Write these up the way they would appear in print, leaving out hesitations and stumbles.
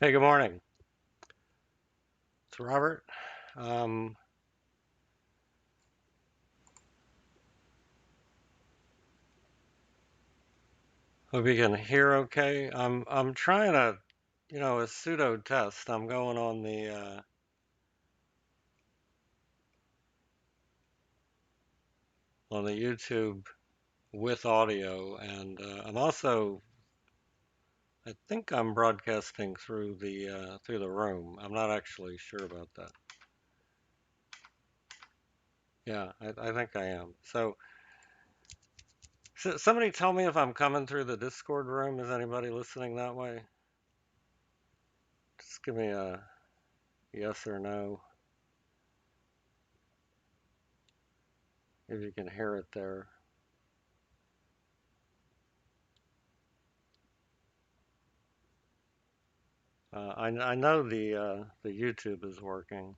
Hey, good morning. It's Robert. Um, Hope you can hear okay. I'm trying a pseudo test. I'm going on the YouTube with audio, and I'm also I think I'm broadcasting through the room. I'm not actually sure about that. Yeah, I think I am. So somebody tell me if I'm coming through the Discord room. Is anybody listening that way? Just give me a yes or no if you can hear it there. I know the YouTube is working,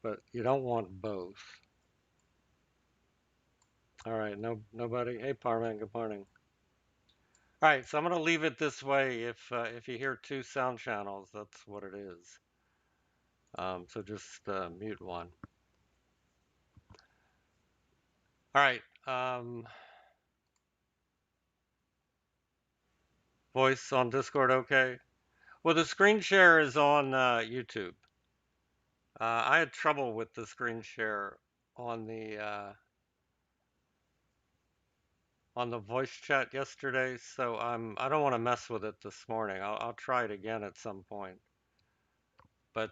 but you don't want both. All right, nobody. Hey, Parman, good morning. All right, so I'm gonna leave it this way. If you hear two sound channels, that's what it is. So just mute one. All right. Voice on Discord, okay. Well, the screen share is on YouTube. I had trouble with the screen share on the voice chat yesterday, so I don't want to mess with it this morning. I'll try it again at some point. But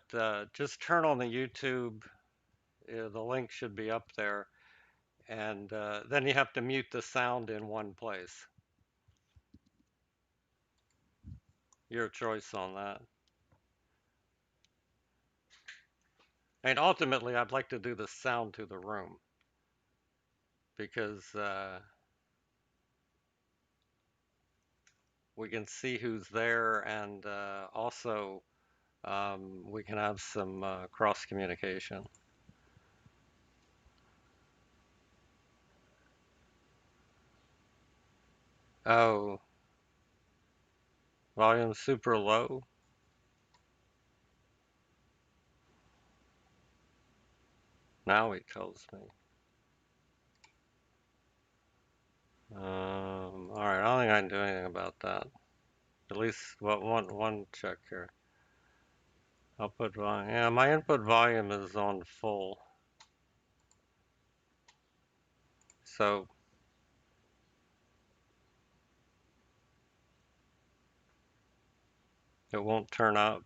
just turn on the YouTube. The link should be up there, and then you have to mute the sound in one place. Your choice on that. And ultimately, I'd like to do the sound to the room because we can see who's there, and also we can have some cross communication. Oh, volume super low. Now he tells me. All right, I don't think I can do anything about that. At least one check here. Output volume. Yeah, my input volume is on full, so it won't turn up.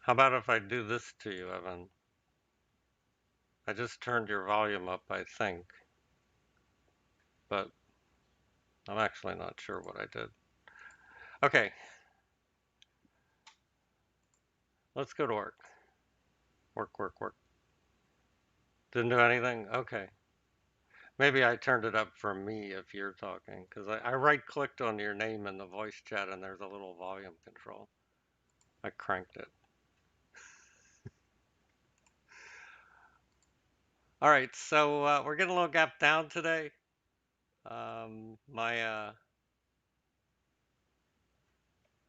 How about if I do this to you, Evan? I just turned your volume up, I think, but I'm actually not sure what I did. Okay, let's go to work. Work, work, work. Didn't do anything? Okay. Maybe I turned it up for me if you're talking, because I right-clicked on your name in the voice chat and there's a little volume control. I cranked it. All right, so we're getting a little gap down today. My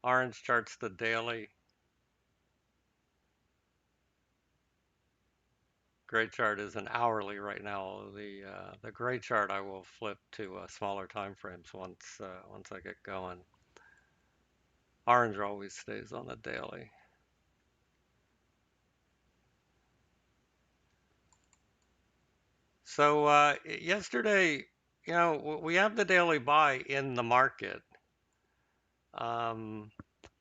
orange chart's the daily. Gray chart is an hourly right now. The gray chart I will flip to smaller time frames once I get going. Orange always stays on the daily. So yesterday, we have the daily buy in the market, um,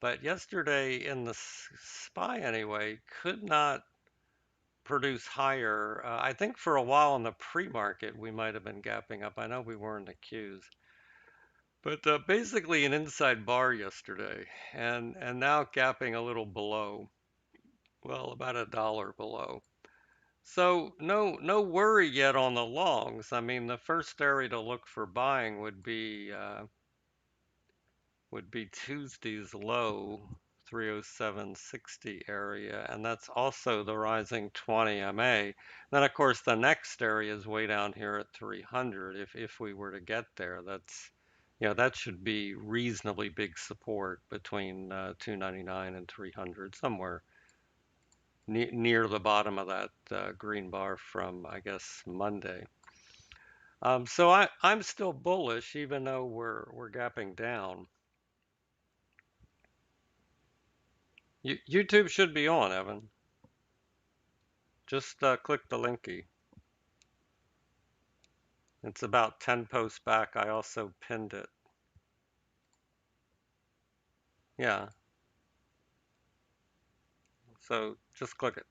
but yesterday in the SPY anyway, could not produce higher. I think for a while in the pre-market we might have been gapping up. I know we were in the Qs, But basically an inside bar yesterday, and now gapping a little below. Well, about $1 below. So no worry yet on the longs. I mean, the first area to look for buying would be Tuesday's low, 307.60 area, and that's also the rising 20 MA. Then of course the next area is way down here at 300. If we were to get there, that's that should be reasonably big support between 299 and 300, somewhere near the bottom of that green bar from, I guess, Monday. So I'm still bullish, even though we're gapping down. YouTube should be on, Evan. Just click the linky. It's about 10 posts back. I also pinned it. Yeah, so just click it.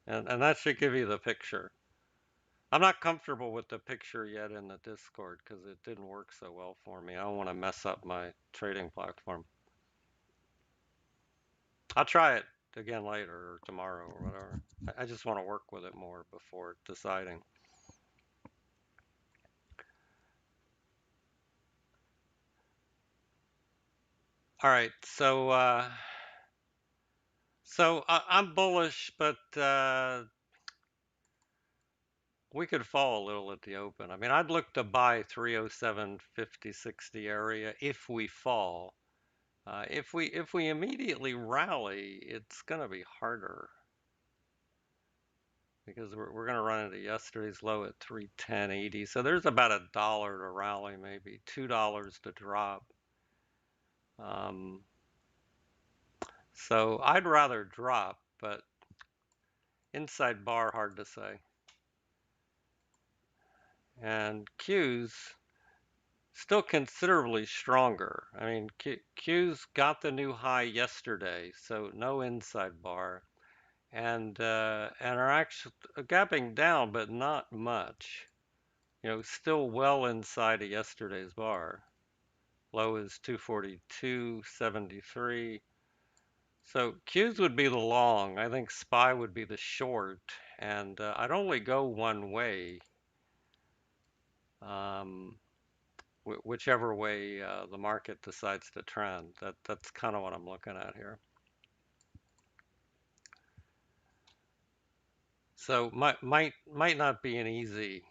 And that should give you the picture. I'm not comfortable with the picture yet in the Discord because it didn't work so well for me. I don't want to mess up my trading platform. I'll try it again later or tomorrow or whatever. I just want to work with it more before deciding. All right, I'm bullish, but we could fall a little at the open. I mean, I'd look to buy 307.50, 60 area if we fall. If we immediately rally, it's going to be harder because we're going to run into yesterday's low at 310.80. So there's about $1 to rally, maybe $2 to drop. Um, so I'd rather drop, but inside bar, hard to say. And Q's still considerably stronger. I mean, Q's got the new high yesterday, so no inside bar, and are actually gapping down, but not much. Still well inside of yesterday's bar. Low is 242.73. So Q's would be the long. I think SPY would be the short, and I'd only go one way. Um, whichever way the market decides to trend. That's kind of what I'm looking at here. So might not be an easy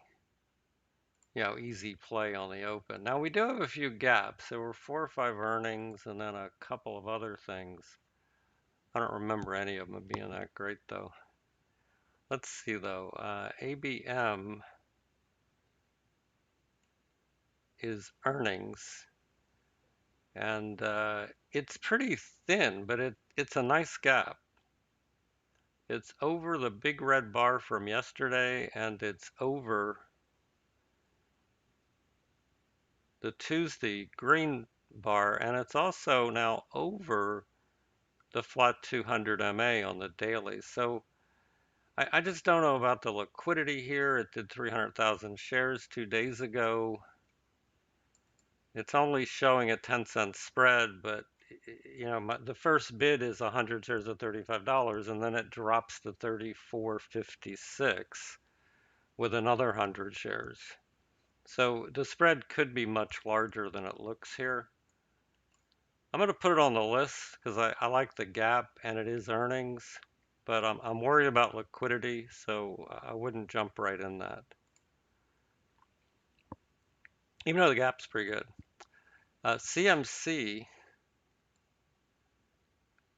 play on the open. Now we do have a few gaps. There were 4 or 5 earnings and then a couple of other things. I don't remember any of them being that great though. Let's see though. ABM is earnings, and it's pretty thin, but it's a nice gap. It's over the big red bar from yesterday, and it's over the Tuesday green bar, and it's also now over the flat 200 MA on the daily. So I just don't know about the liquidity here. It did 300,000 shares 2 days ago. It's only showing a 10-cent spread, but the first bid is 100 shares at $35, and then it drops to 34.56 with another 100 shares. So the spread could be much larger than it looks here. I'm going to put it on the list because I like the gap and it is earnings, but I'm worried about liquidity, so I wouldn't jump right in that. Even though the gap's pretty good. CMC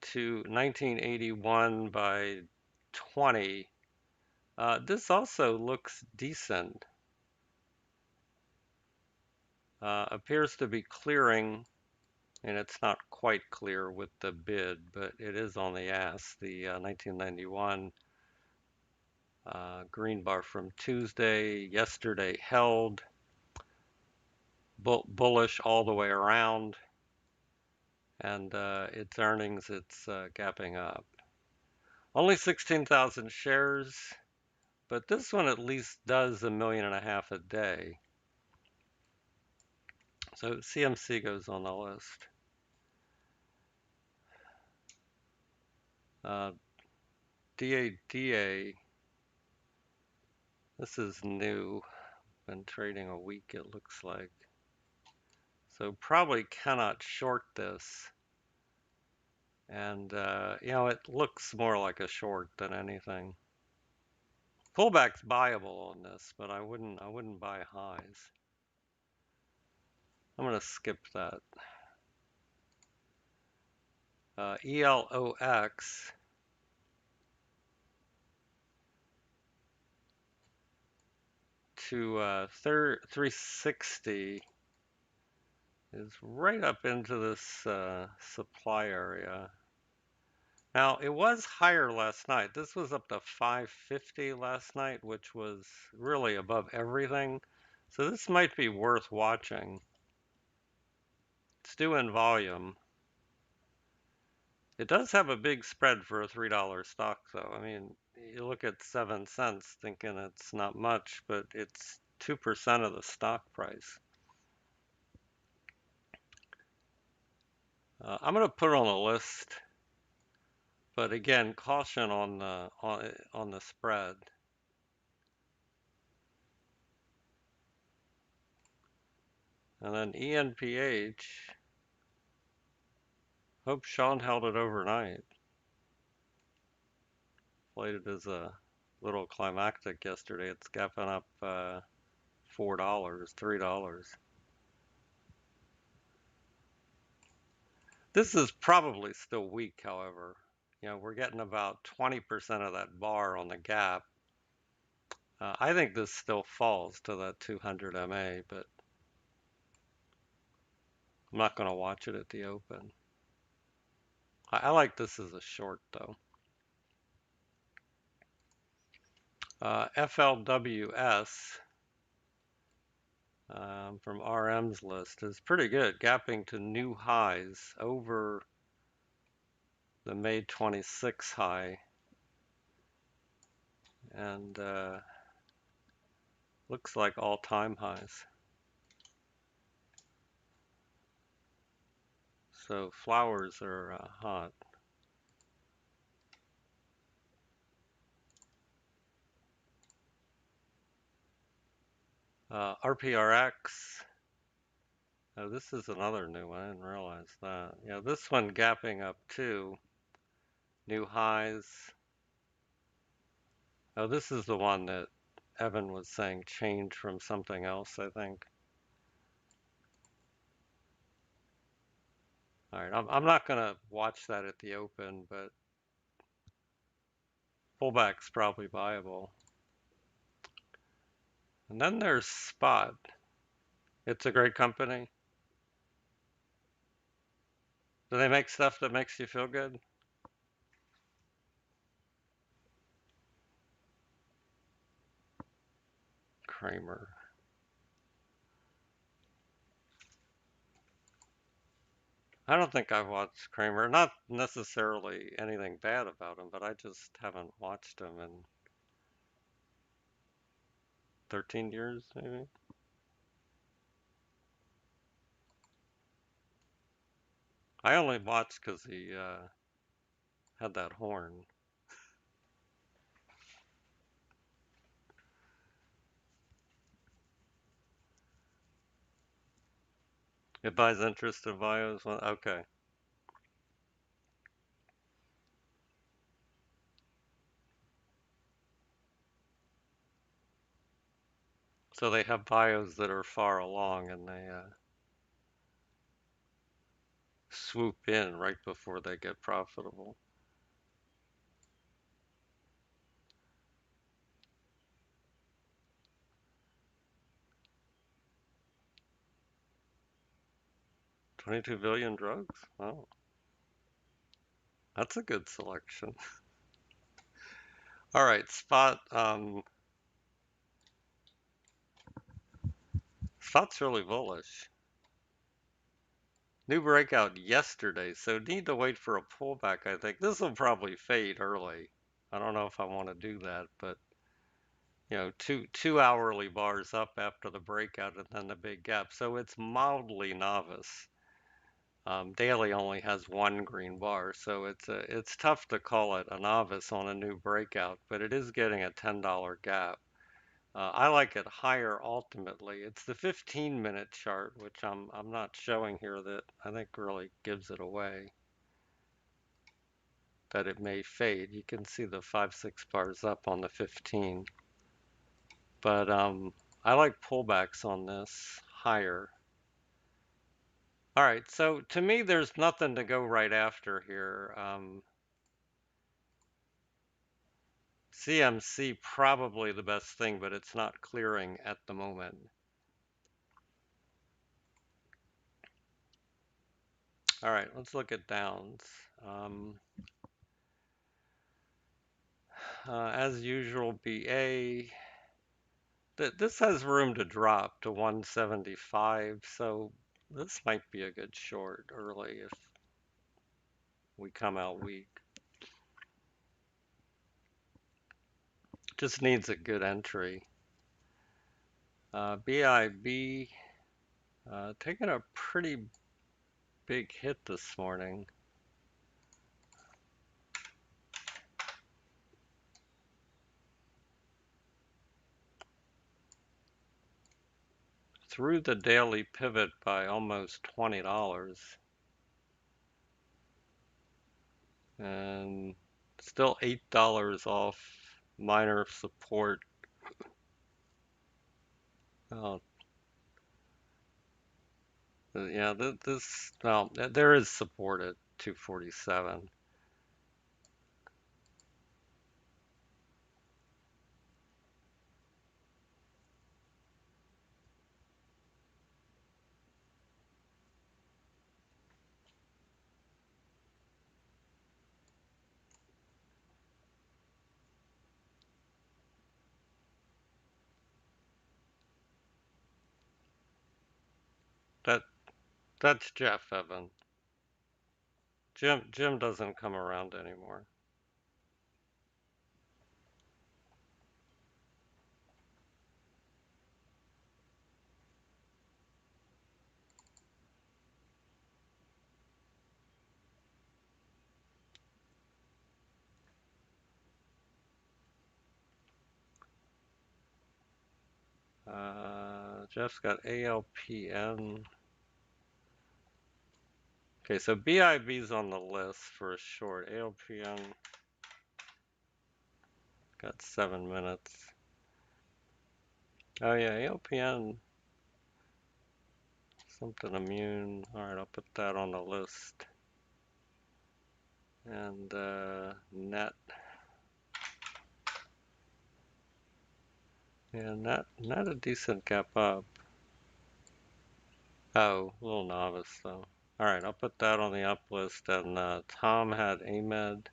to 1981 by 20. This also looks decent. Appears to be clearing, and it's not quite clear with the bid, but it is on the ass. The 1991 green bar from Tuesday, yesterday held bullish all the way around, and its earnings, it's gapping up. Only 16,000 shares, but this one at least does 1.5 million a day. So CMC goes on the list. Uh, DADA, this is new. Been trading a week, it looks like. So probably cannot short this. And it looks more like a short than anything. Pullback's buyable on this, but I wouldn't buy highs. I'm gonna skip that. ELOX to 360 is right up into this supply area. Now, it was higher last night. This was up to 550 last night, which was really above everything. So this might be worth watching. It's due in volume. It does have a big spread for a $3 stock, though. I mean, you look at 7 cents thinking it's not much, but it's 2% of the stock price. I'm going to put it on a list, but again, caution on the spread. And then ENPH. Hope Sean held it overnight. Played it as a little climactic yesterday. It's gapping up $4, $3. This is probably still weak, however. We're getting about 20% of that bar on the gap. I think this still falls to that 200 MA, but I'm not going to watch it at the open. I like this as a short, though. FLWS from RM's list is pretty good, gapping to new highs over the May 26 high. And looks like all-time highs. So flowers are hot. RPRX. Oh, this is another new one. I didn't realize that. Yeah, this one gapping up too. New highs. Oh, this is the one that Evan was saying changed from something else, I think. All right, I'm not going to watch that at the open, but pullback's probably viable. And then there's Spot. It's a great company. Do they make stuff that makes you feel good? Kramer. I don't think I've watched Kramer. Not necessarily anything bad about him, but I just haven't watched him in 13 years, maybe. I only watched because he had that horn. It buys interest in bios. Well, okay. So they have bios that are far along and they swoop in right before they get profitable. $22 billion drugs? Oh, that's a good selection. All right, Spot. Spot's really bullish. New breakout yesterday, so need to wait for a pullback, I think. This will probably fade early. I don't know if I want to do that, but two hourly bars up after the breakout and then the big gap. So it's mildly novice. Daily only has one green bar, so it's tough to call it a novice on a new breakout, but it is getting a $10 gap. I like it higher ultimately. It's the 15-minute chart, which I'm not showing here, that I think really gives it away, that it may fade. You can see the 5-6 bars up on the 15. But I like pullbacks on this higher. All right, so to me, there's nothing to go right after here. CMC probably the best thing, but it's not clearing at the moment. All right, let's look at downs. Um, as usual, BA. This has room to drop to 175, so this might be a good short early if we come out weak. Just needs a good entry. BIB taking a pretty big hit this morning. Through the daily pivot by almost $20 and still $8 off minor support. Oh, yeah, this, well, there is support at 247. That that's Jeff Evan. Jim doesn't come around anymore. Jeff's got ALPN. Okay, so BIB's on the list for a short. ALPN got 7 minutes. Oh yeah, ALPN, something immune. All right, I'll put that on the list. And net, yeah, net a decent gap up. Oh, a little novice though. All right, I'll put that on the up list. And Tom had Ahmed,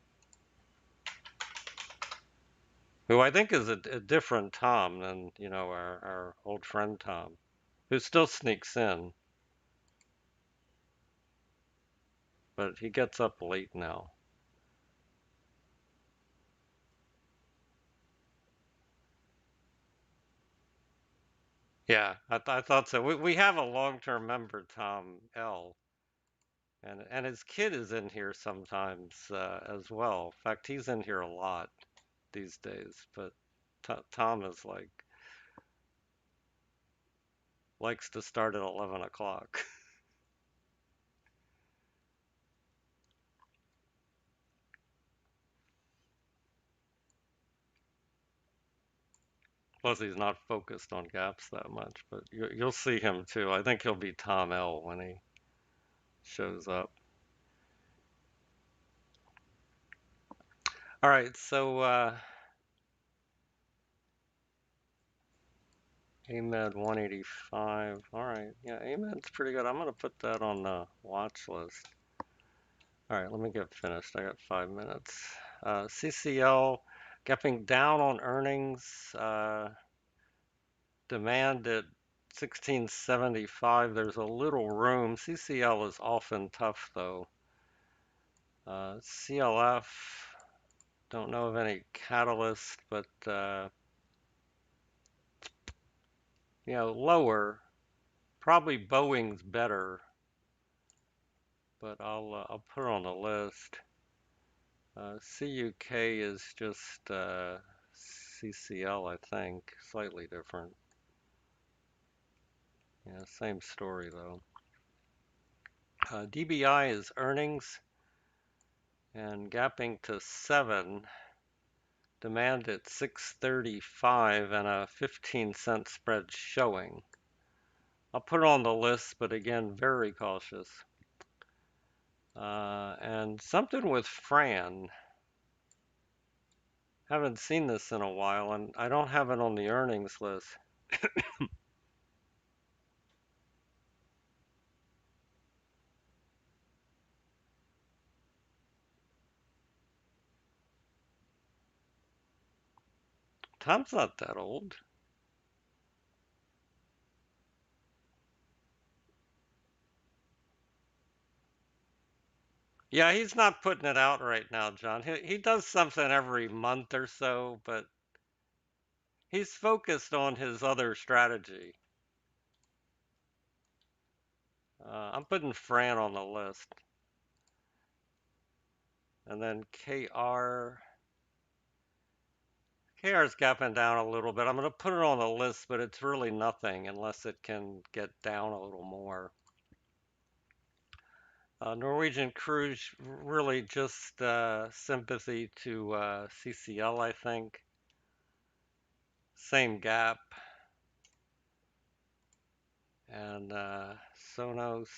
who I think is a different Tom than, our old friend Tom, who still sneaks in, but he gets up late now. Yeah, I thought so. We have a long-term member, Tom L, and his kid is in here sometimes as well. In fact, he's in here a lot these days. But Tom is likes to start at 11 o'clock. Plus, he's not focused on gaps that much. But you'll see him too. I think he'll be Tom L when he shows up. All right, so AMED 185. All right, yeah, AMED's pretty good. I'm gonna put that on the watch list. All right, let me get finished. I got 5 minutes. CCL gapping down on earnings. Demand at 1675. There's a little room. CCL is often tough though. CLF. Don't know of any catalyst, but lower. Probably Boeing's better, but I'll put it on the list. CUK is just CCL, I think, slightly different. Yeah, same story though. DBI is earnings and gapping to 7, demand at 635 and a 15-cent spread showing. I'll put it on the list, but again, very cautious. And something with Fran. Haven't seen this in a while, and I don't have it on the earnings list. Tom's not that old. Yeah, he's not putting it out right now, John. He does something every month or so, but he's focused on his other strategy. I'm putting Fran on the list. And then KR's gapping down a little bit. I'm going to put it on the list, but it's really nothing unless it can get down a little more. Norwegian Cruise really just sympathy to CCL, I think. Same gap. And Sonos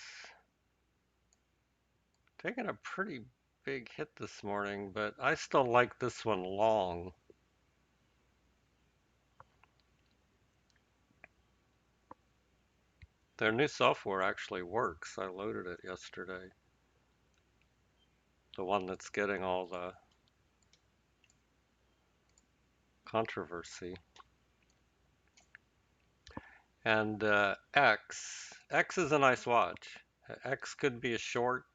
taking a pretty big hit this morning, but I still like this one long. Their new software actually works. I loaded it yesterday. The one that's getting all the controversy. And X is a nice watch. X could be a short.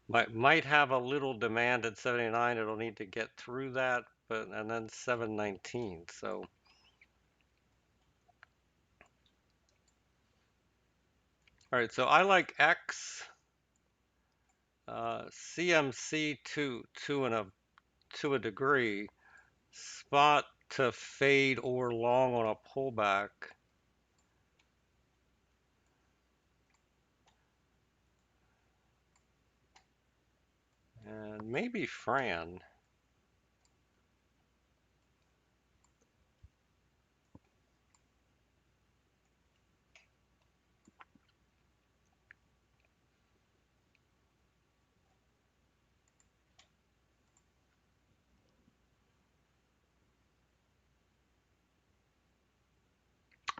Might have a little demand at 79. It'll need to get through that, but and then 719. So, all right. So I like X, CMC to a degree, spot to fade or long on a pullback. And maybe Fran.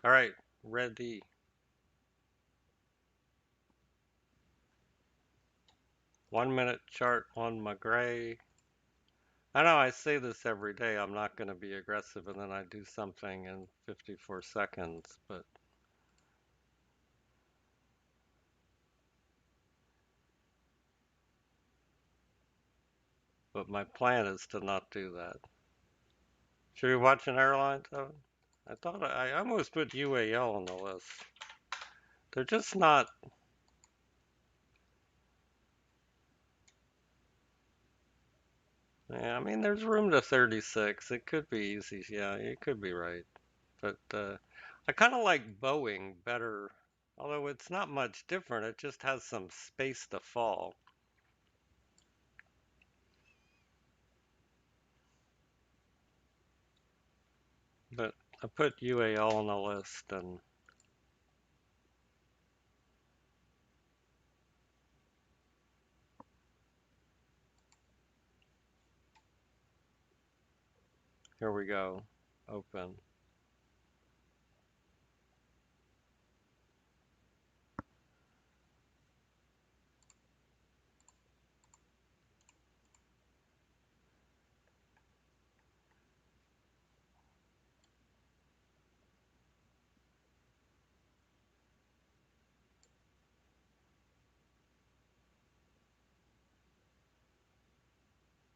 All right, ready. 1 minute chart on McGray. I know I say this every day. I'm not going to be aggressive, and then I do something in 54 seconds. But my plan is to not do that. Should we watch an airline, Evan? I thought I almost put UAL on the list. They're just not. Yeah, I mean, there's room to 36. It could be easy. Yeah, you could be right. But I kind of like Boeing better, although it's not much different. It just has some space to fall. But I put UAL on the list, and here we go. Open.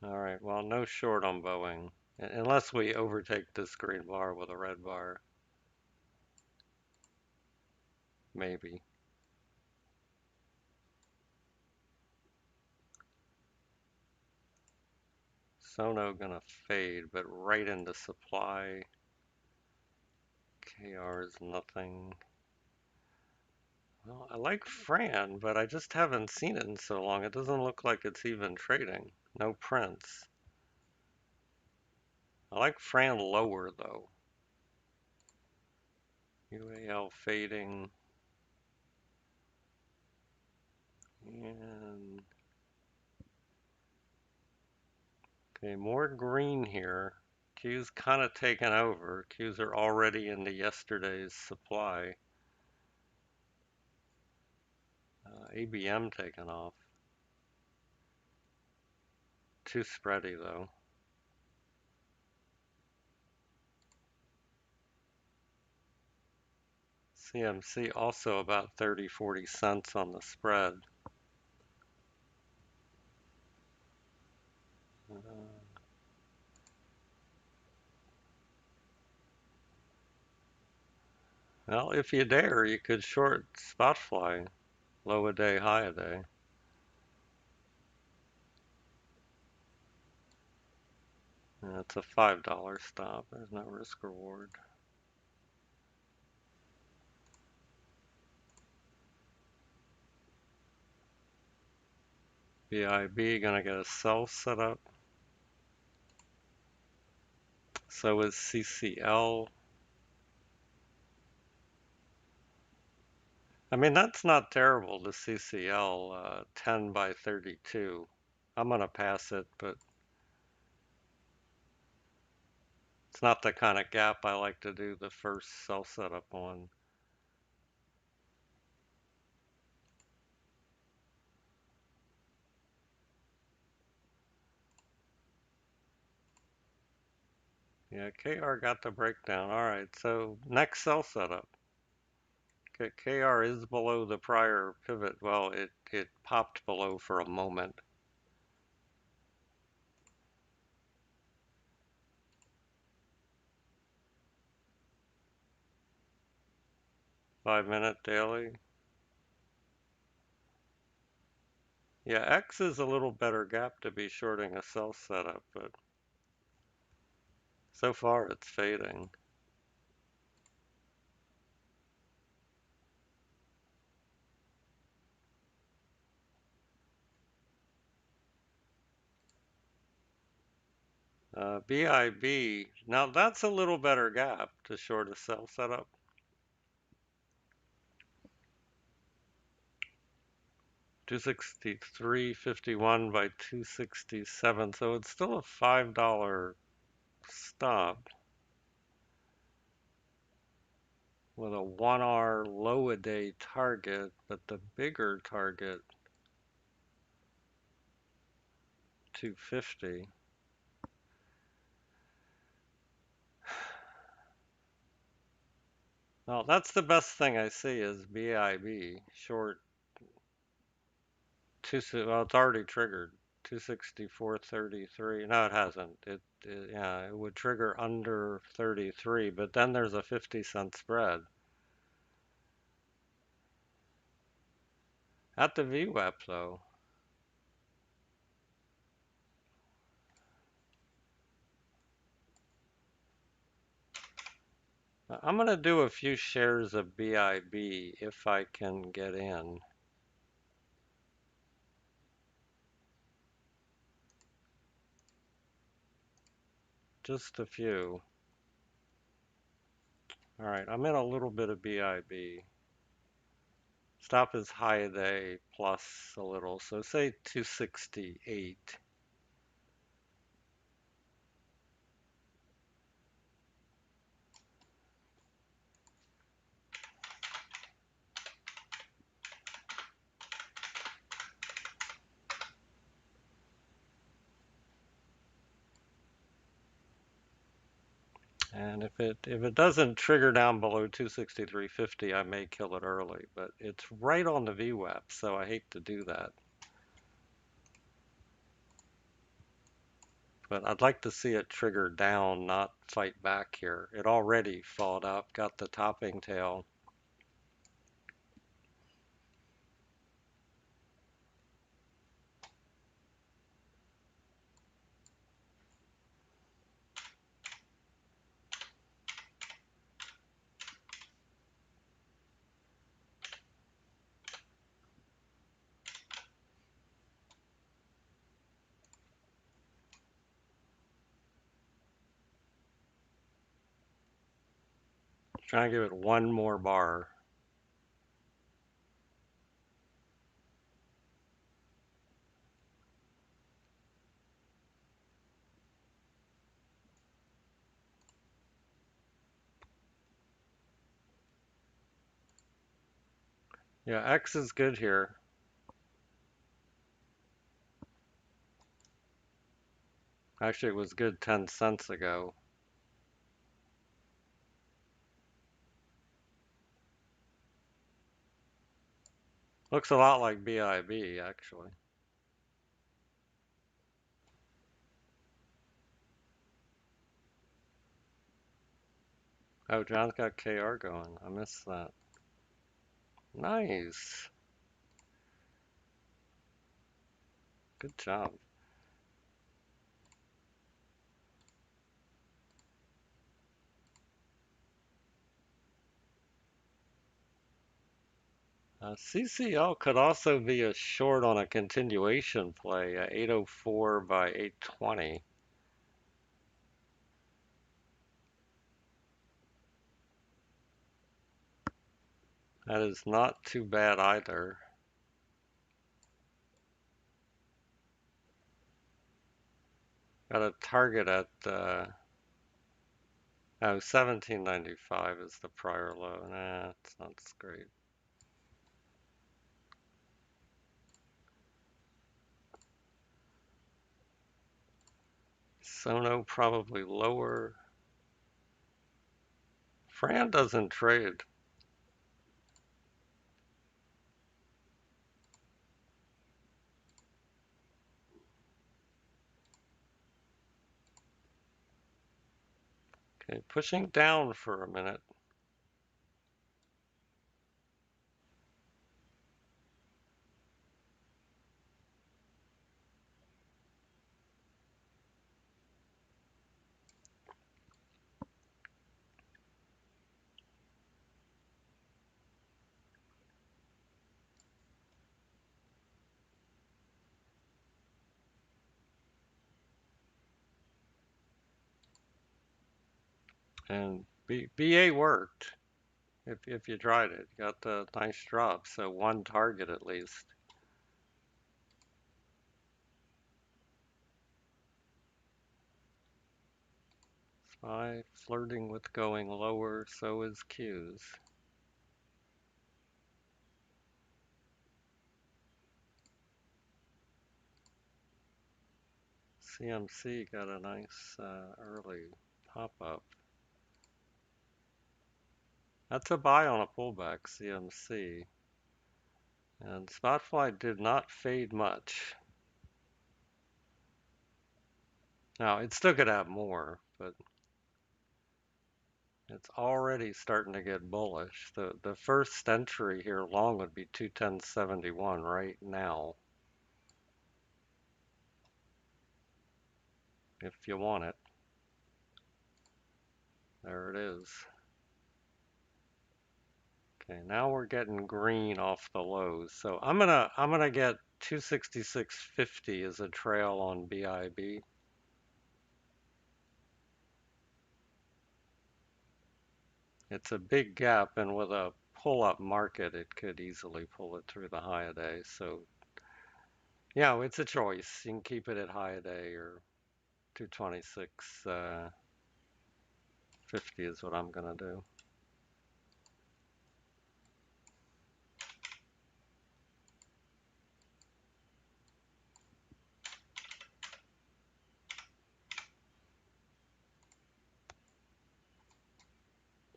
All right, well, no short on Boeing, unless we overtake this green bar with a red bar. maybe. Sono gonna fade, but right into supply. KR is nothing. Well, I like Fran, but I just haven't seen it in so long. It doesn't look like it's even trading. No prints. I like Fran lower though. UAL fading. And okay, more green here. Q's kind of taken over. Q's are already into yesterday's supply. ABM taken off. Too spready though. CMC also about 30-40 cents on the spread. Uh, well, if you dare, you could short spot fly. Low a day, high a day. It's a $5 stop. There's no risk reward. BIB gonna get a sell set up. So is CCL. I mean, that's not terrible, the CCL 10 by 32. I'm gonna pass it, but it's not the kind of gap I like to do the first sell setup on. Yeah, KR got the breakdown. All right, so next sell setup. Okay, KR is below the prior pivot. Well, it popped below for a moment. Five-minute daily. Yeah, X is a little better gap to be shorting a sell setup, but so far it's fading. BIB, now that's a little better gap to short a sell setup. 263.51 by 267, so it's still a $5 stop with a 1R low a day target, but the bigger target 250. Well, that's the best thing I see is BIB short well, it's already triggered 264.33. No, it hasn't. Yeah, it would trigger under 33, but then there's a 50-cent spread at the VWAP though. I'm gonna do a few shares of BIB if I can get in. Just a few. All right, I'm in a little bit of BIB. Stop is high a day plus a little, so say 268. And if it doesn't trigger down below 263.50, I may kill it early, but it's right on the VWAP, so I hate to do that. But I'd like to see it trigger down, not fight back here. It already fought up, got the topping tail. Can I give it one more bar? Yeah, X is good here. Actually, it was good 10 cents ago. Looks a lot like BIB, actually. Oh, John's got KR going. I missed that. Nice. Good job. CCL could also be a short on a continuation play, 804 by 820. That is not too bad either. Got a target at, oh, 1795 is the prior low. Nah, it's not great. Sono probably lower. Fran doesn't trade. Okay, pushing down for a minute. And BA worked if you tried it. Got a nice drop, so one target at least. SPY flirting with going lower, so is Q's. CMC got a nice early pop up. That's a buy on a pullback, CMC. And Spotfly did not fade much. Now, it still could have more, but it's already starting to get bullish. The first entry here long would be 210.71 right now, if you want it. There it is. Okay, now we're getting green off the lows. So I'm gonna get 266.50 as a trail on BIB. It's a big gap, and with a pull-up market, it could easily pull it through the high of day. So, yeah, it's a choice. You can keep it at high of day or 226.50 is what I'm gonna do.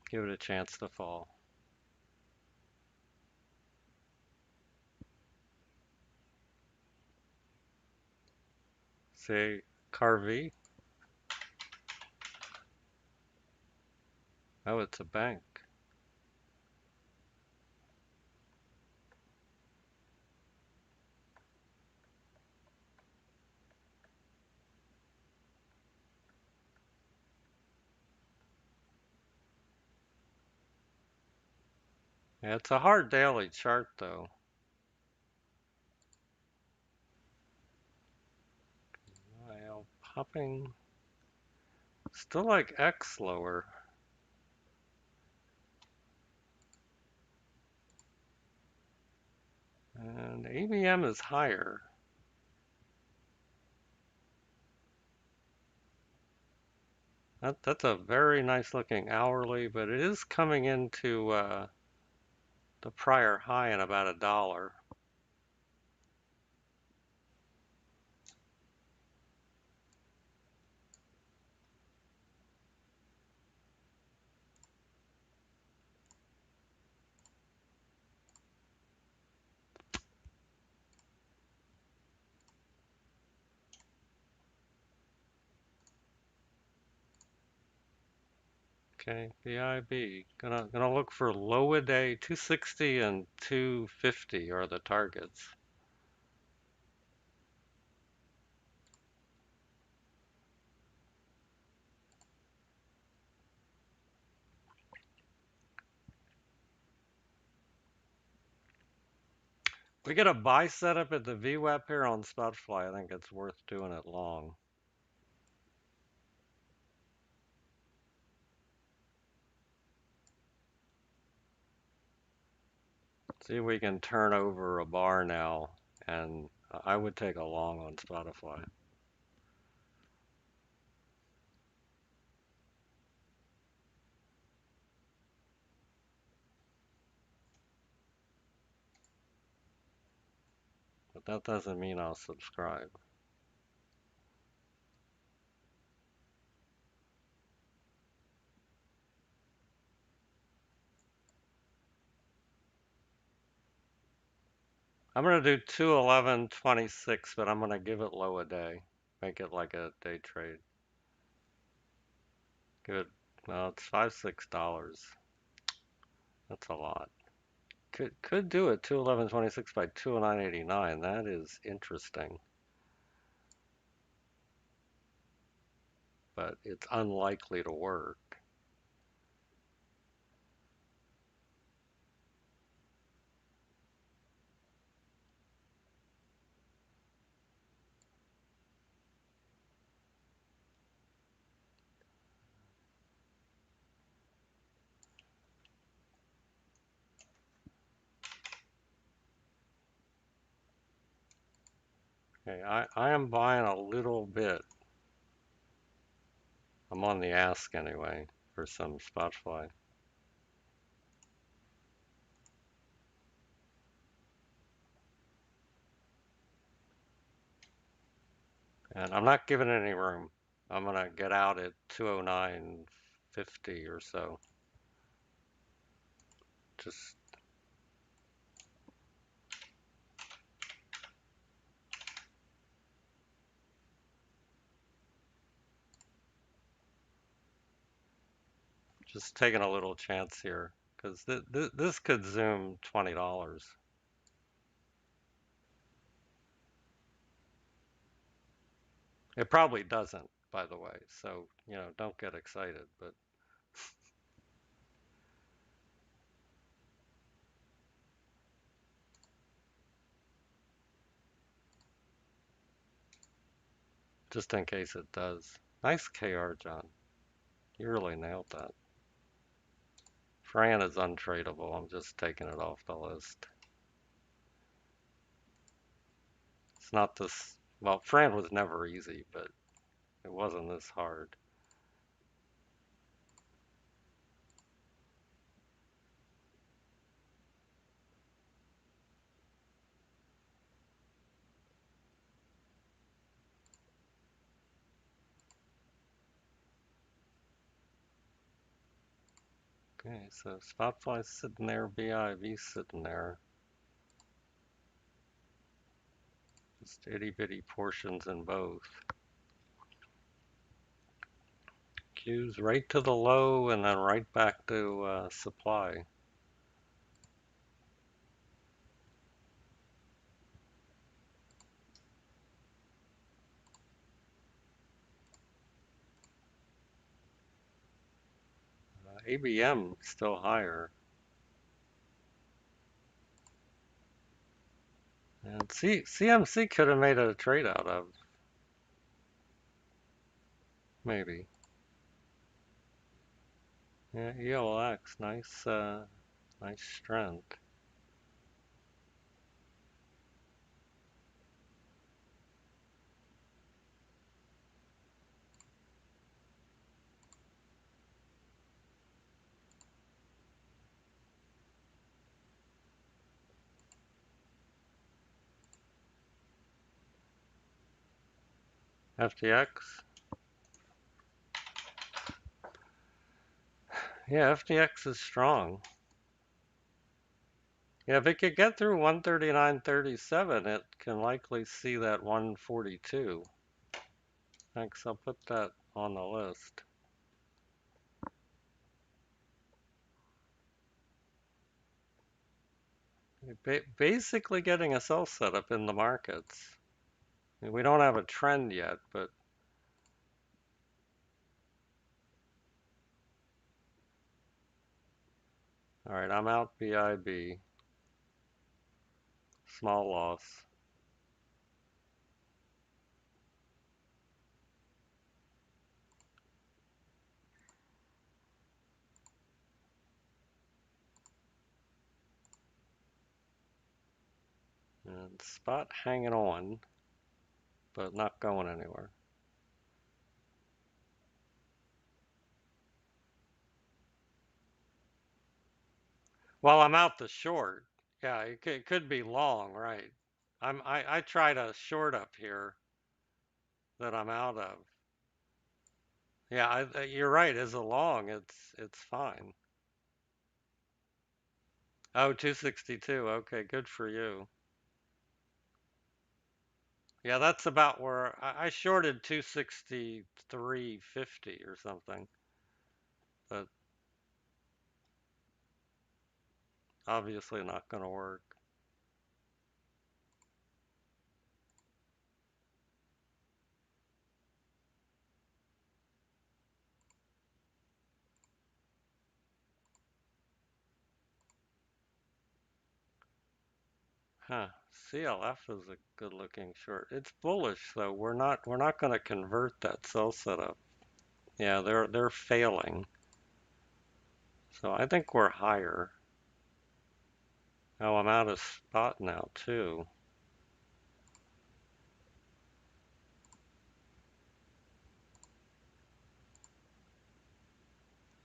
Give it a chance to fall. Say, Carvey. Oh, it's a bank. Yeah, it's a hard daily chart though. Well, popping. Still like X lower. And ABM is higher. That's a very nice looking hourly, but it is coming into the prior high in about $1. Okay, BIB. Gonna look for low a day, 260 and 250 are the targets. We get a buy setup at the VWAP here on Spotify. I think it's worth doing it long. See if we can turn over a bar now, and I would take a long on Spotify. But that doesn't mean I'll subscribe. I'm gonna do 211.26, but I'm gonna give it low a day. Make it like a day trade. Give it, well, it's $5-6. That's a lot. Could do it 211.26 by 209.89. That is interesting, but it's unlikely to work. Okay, I am buying a little bit. I'm on the ask anyway for some Spotify. And I'm not giving it any room. I'm gonna get out at 209.50 or so. Just just taking a little chance here because this could zoom $20. It probably doesn't, by the way. So, don't get excited, but just in case it does. Nice KR, John. You really nailed that. Fran is untradeable. I'm just taking it off the list. It's not this, well, Fran was never easy, but it wasn't this hard. Okay, so Spotfly's sitting there, BIV sitting there. Just itty bitty portions in both. Q's right to the low and then right back to supply. ABM still higher. And CMC could have made a trade out of, maybe. Yeah, ELX, nice strength. FTX. Yeah, FTX is strong. Yeah, if it could get through 139.37, it can likely see that 142. Thanks, I'll put that on the list. Basically getting a sell setup in the markets. We don't have a trend yet, but all right, I'm out BIB. Small loss. And spot hanging on, but not going anywhere. Well, I'm out the short. Yeah, it could be long, right? I tried a short up here that I'm out of. Yeah, you're right. As a long, it's fine. Oh, 262. Okay, good for you. Yeah, that's about where I shorted 263.50 or something, but obviously not going to work. Huh. CLF is a good looking short. It's bullish though. We're not going to convert that sell setup. Yeah, they're failing. So I think we're higher. Oh, I'm out of spot now too.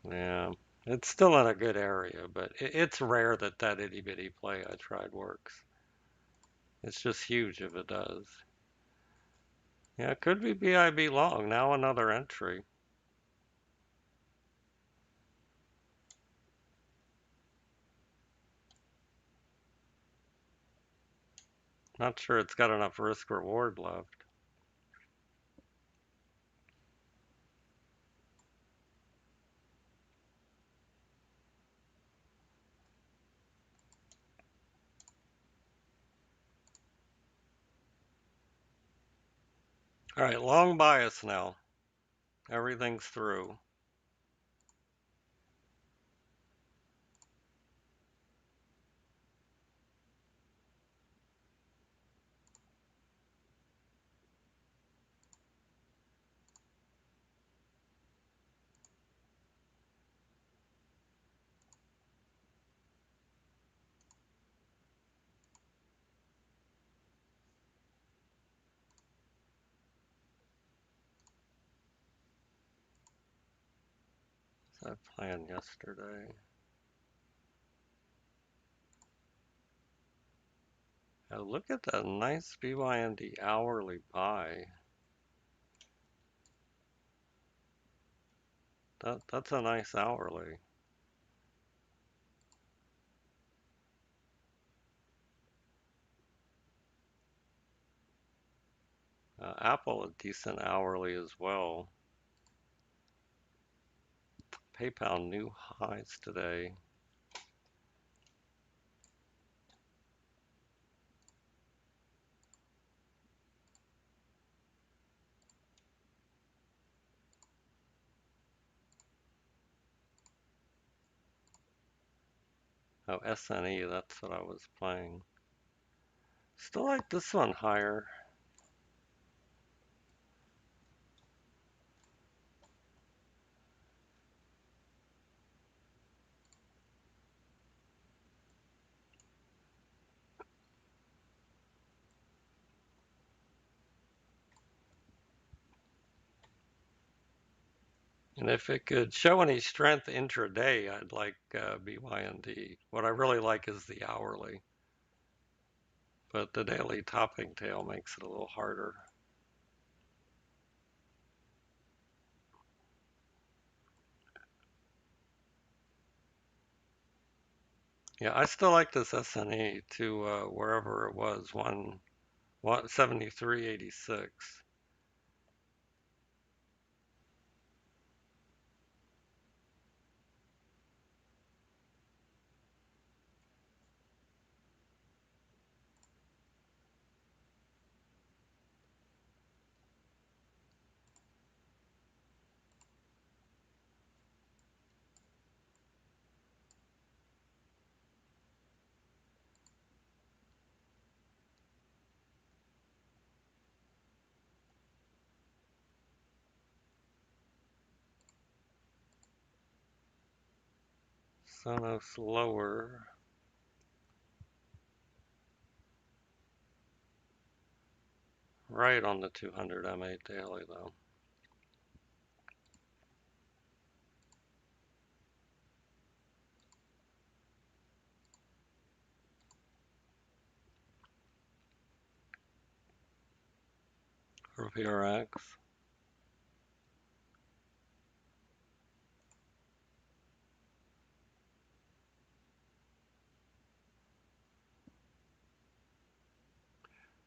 Yeah. It's still in a good area, but it's rare that that itty bitty play I tried works. It's just huge if it does. Yeah, it could be BIB long. Now another entry. Not sure it's got enough risk reward left. All right, long bias now. Everything's through. As I planned yesterday. Oh, look at that nice BYND hourly buy. That's a nice hourly. Apple a decent hourly as well. PayPal new highs today. Oh, SNE, that's what I was playing. Still like this one higher. And if it could show any strength intraday, I'd like BYND. What I really like is the hourly, but the daily topping tail makes it a little harder. Yeah, I still like this SNE to wherever it was, 173.86. Sonos lower, right on the 200 MA daily though. For PRX.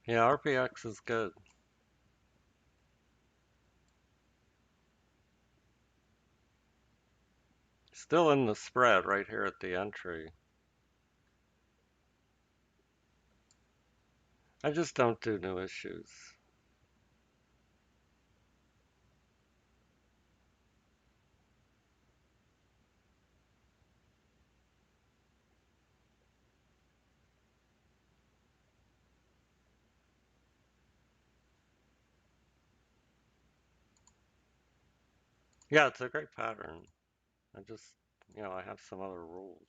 Yeah, RPX is good. Still in the spread right here at the entry. I just don't do new issues. Yeah, it's a great pattern. I just, I have some other rules.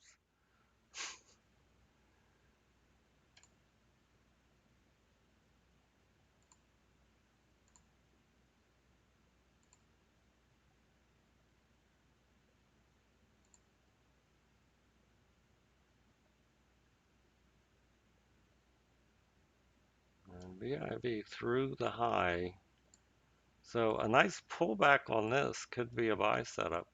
And BIV through the high. So a nice pullback on this could be a buy setup.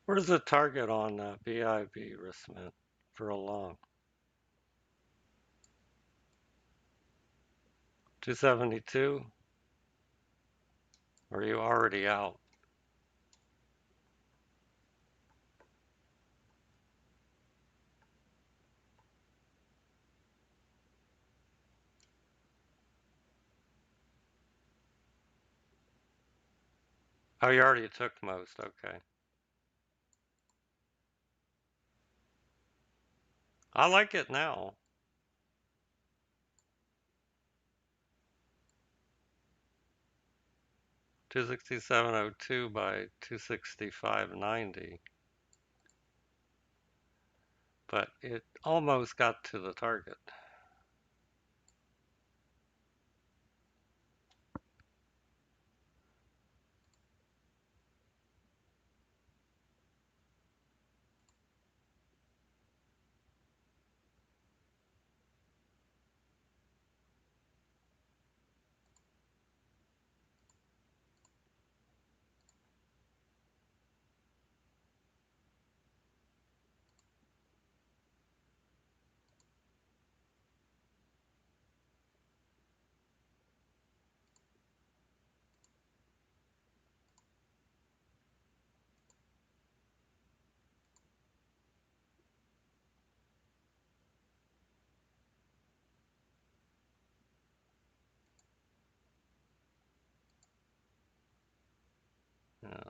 Where's the target on BIV, Risman, for a long? 272? Or are you already out? Oh, you already took most. Okay. I like it now. 267.02 by 265.90. But it almost got to the target.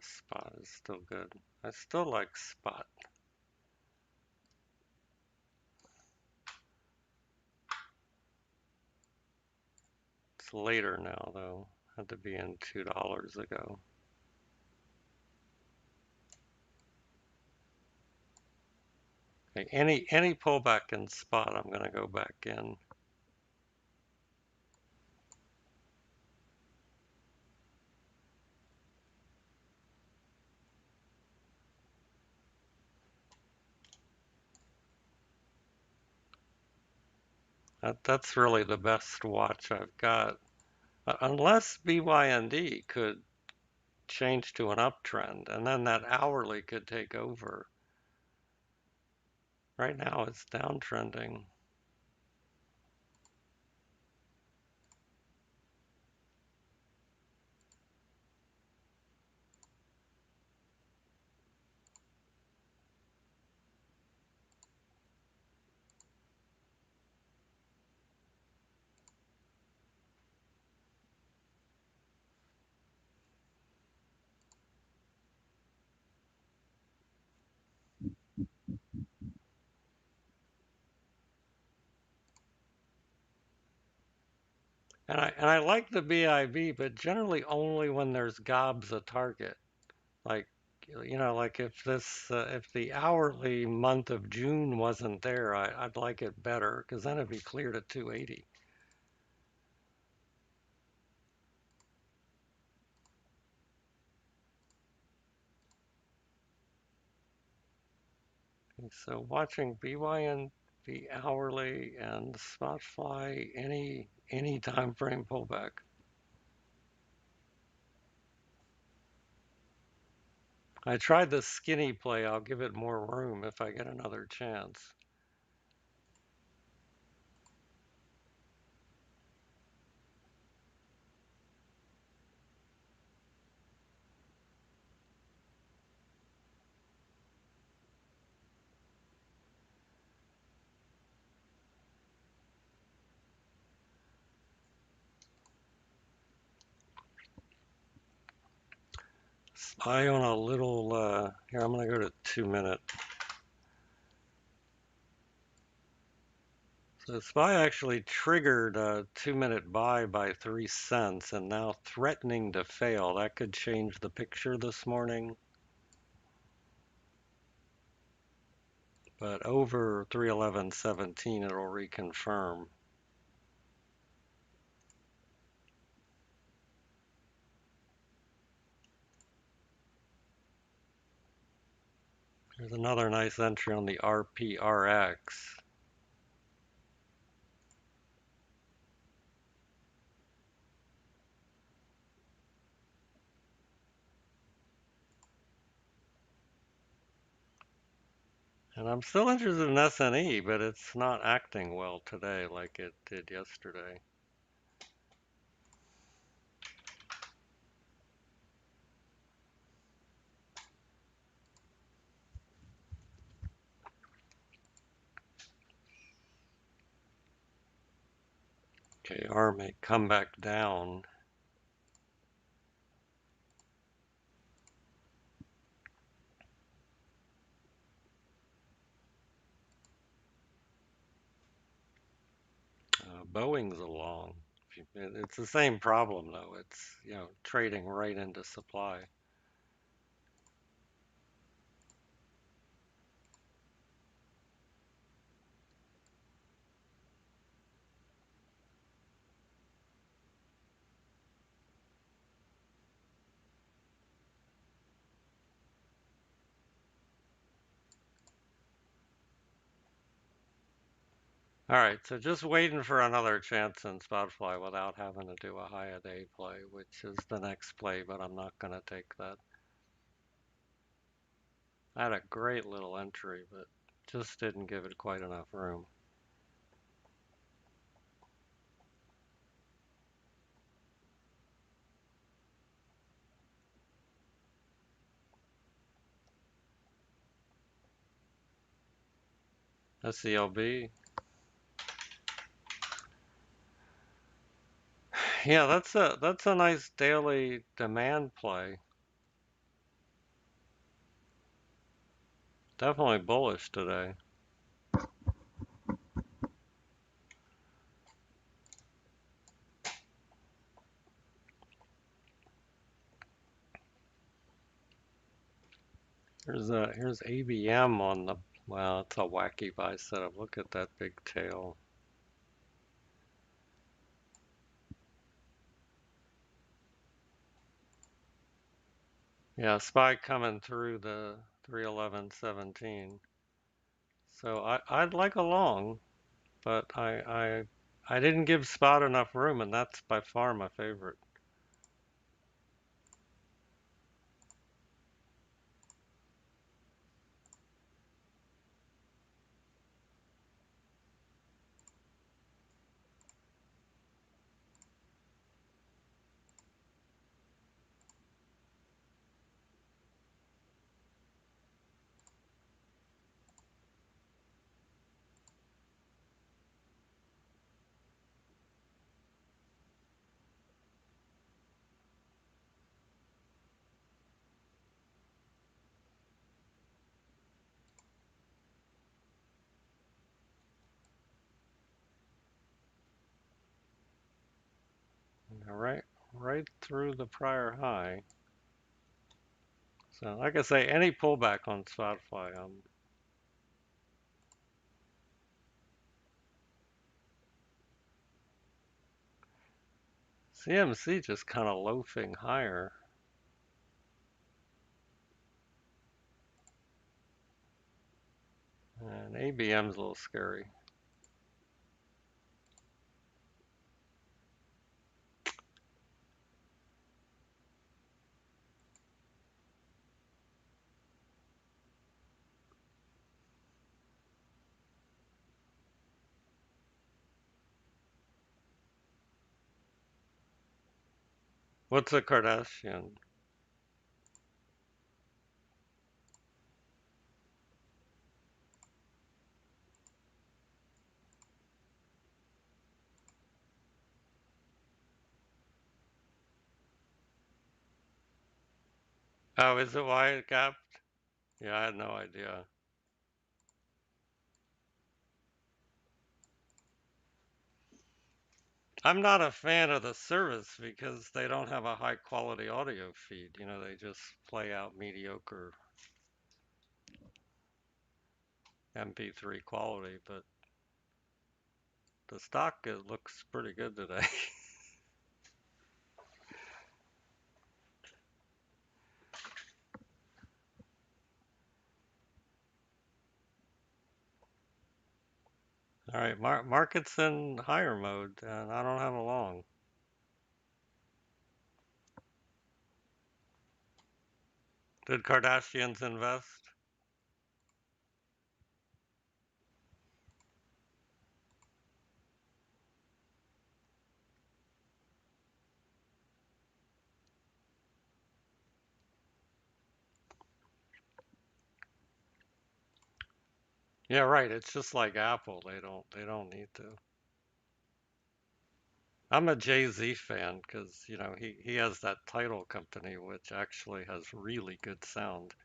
Spot is still good. I still like spot. It's later now though. Had to be in $2 ago. Okay, any pullback in spot, I'm gonna go back in. That's really the best watch I've got. Unless BYND could change to an uptrend, and then that hourly could take over. Right now it's downtrending. And I like the BIV, but generally only when there's gobs a target. Like, like if the hourly month of June wasn't there, I'd like it better because then it'd be cleared at 280. Okay, so watching BYNB hourly and Spotfly any time frame pullback. I tried the skinny play. I'll give it more room if I get another chance. SPY on a little, here, I'm going to go to 2 minute. So SPY actually triggered a 2 minute buy by 3 cents and now threatening to fail. That could change the picture this morning. But over 311.17, it'll reconfirm. There's another nice entry on the RPRX. And I'm still interested in SNE, but it's not acting well today like it did yesterday. KR may come back down. Boeing's along. It's the same problem though. It's, trading right into supply. All right, so just waiting for another chance in Spotfly without having to do a high a day play, which is the next play, but I'm not going to take that. I had a great little entry, but just didn't give it quite enough room. SELB. Yeah, that's a nice daily demand play. Definitely bullish today. Here's ABM on the, well, it's a wacky buy setup. Look at that big tail. Yeah, SPY coming through the 311.17. So I'd like a long, but I didn't give spot enough room, and that's by far my favorite. Right, right through the prior high. So like I say, any pullback on Spotify, CMC just kind of loafing higher, and ABM's a little scary. What's a Kardashian? Oh, is it why it gapped? Yeah, I had no idea. I'm not a fan of the service because they don't have a high quality audio feed. You know, they just play out mediocre MP3 quality, but the stock it looks pretty good today. All right, market's in higher mode, and I don't have a long. Did Kardashians invest? Yeah, right. It's just like Apple. They don't need to. I'm a Jay-Z fan because, you know, he has that title company which actually has really good sound.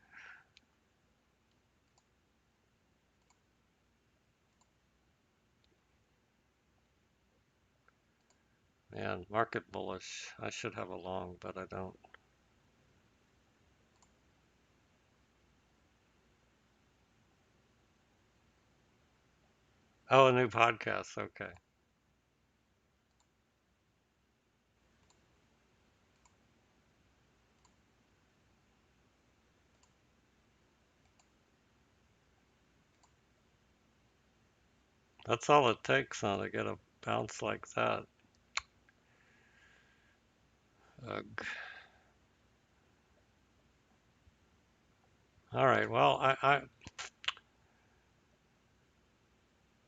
Man, market bullish. I should have a long, but I don't. Oh, a new podcast. Okay. That's all it takes, huh, to get a bounce like that. Ugh. All right. Well,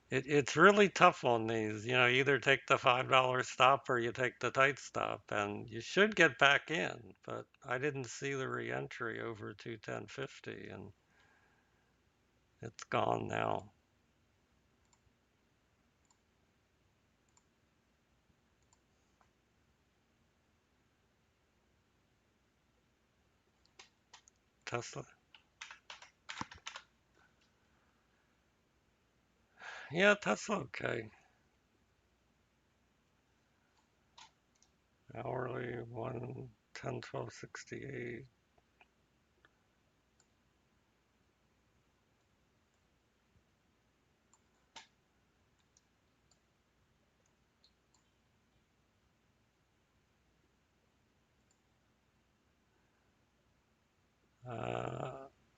it's really tough on these. You know, you either take the $5 stop or you take the tight stop, and you should get back in. But I didn't see the re-entry over 210.50, and it's gone now. Tesla. Yeah, Tesla, okay. Hourly, 1 10 12 68.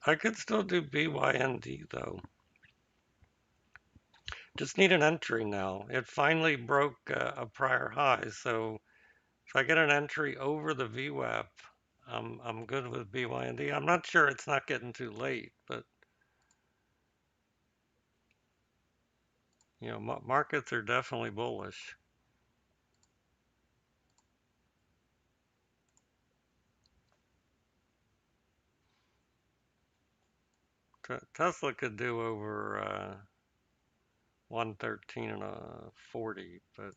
I could still do BYND though. Just need an entry now. It finally broke a prior high, so if I get an entry over the VWAP, I'm good with BYND. I'm not sure it's not getting too late, but markets are definitely bullish. Tesla could do over 113 and a 40, but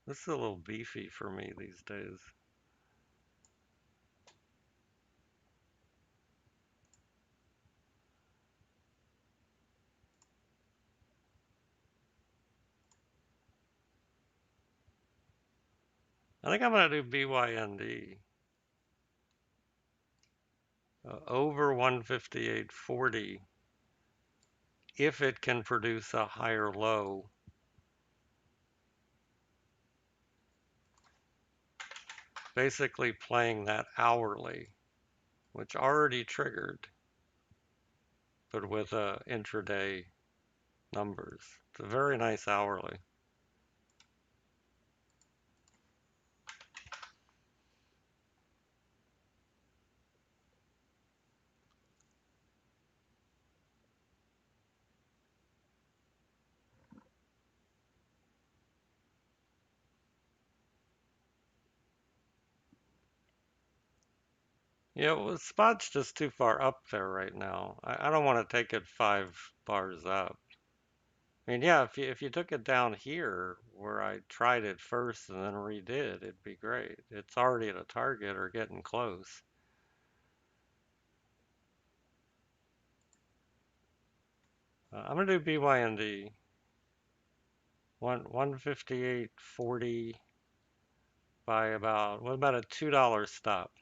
this is a little beefy for me these days. I think I'm going to do BYND over 158.40 if it can produce a higher low. Basically playing that hourly, which already triggered, but with intraday numbers. It's a very nice hourly. Well, spot's just too far up there right now. I don't want to take it 5 bars up. I mean, yeah, if you took it down here where I tried it first and then redid, it'd be great. It's already at a target or getting close. I'm gonna do BYND 158.40 by about what about a $2 stop?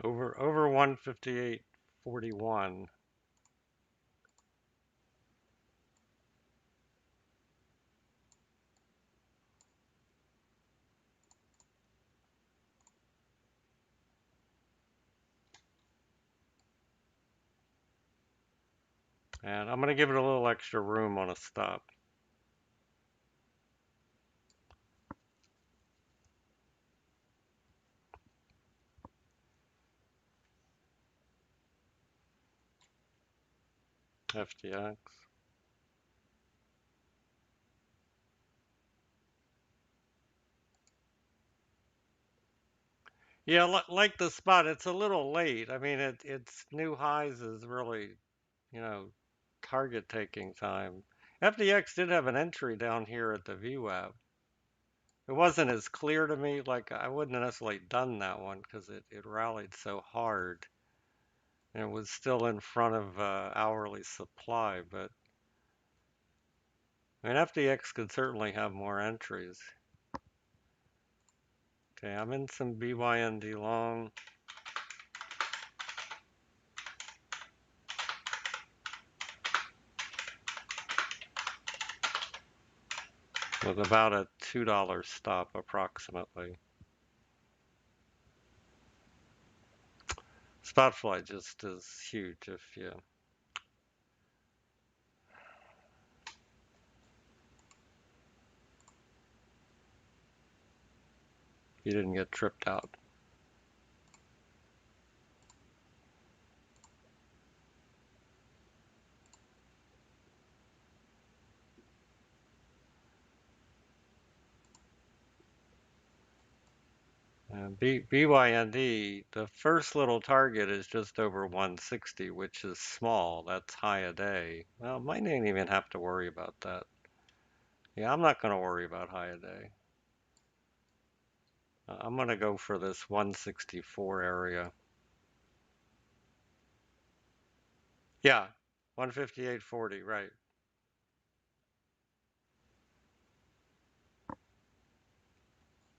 Over 158.41. And I'm gonna give it a little extra room on a stop. FTX. Yeah, like the spot, it's a little late. I mean, its new highs is really, you know, target taking time. FTX did have an entry down here at the VWAP. It wasn't as clear to me, like I wouldn't have necessarily done that one because it rallied so hard and it was still in front of hourly supply. But I mean, FTX could certainly have more entries. Okay, I'm in some BYND long with about a $2 stop approximately. Spot fly just is huge if you didn't get tripped out. BYND, the first little target is just over 160, which is small. That's high a day. Well, might not even have to worry about that. Yeah, I'm not going to worry about high a day. I'm going to go for this 164 area. Yeah, 158.40, right.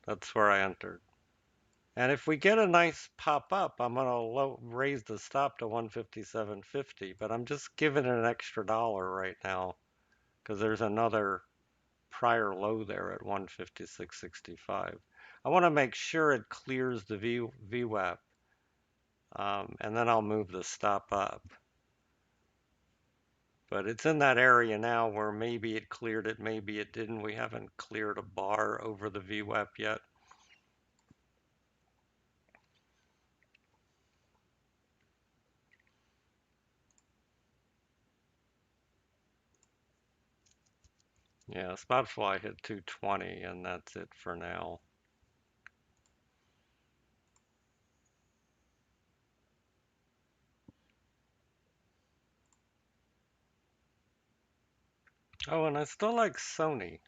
That's where I entered. And if we get a nice pop up, I'm going to raise the stop to 157.50, but I'm just giving it an extra dollar right now because there's another prior low there at 156.65. I want to make sure it clears the VWAP, and then I'll move the stop up. But it's in that area now where maybe it cleared it, maybe it didn't. We haven't cleared a bar over the VWAP yet. Yeah, spot fly hit 220, and that's it for now. Oh, and I still like Sony.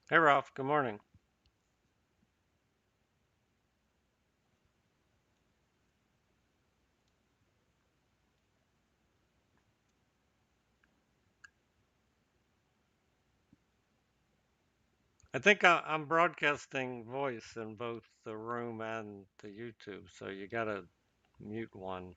Hey, Ralph, good morning. I think I'm broadcasting voice in both the room and the YouTube, so you gotta mute one.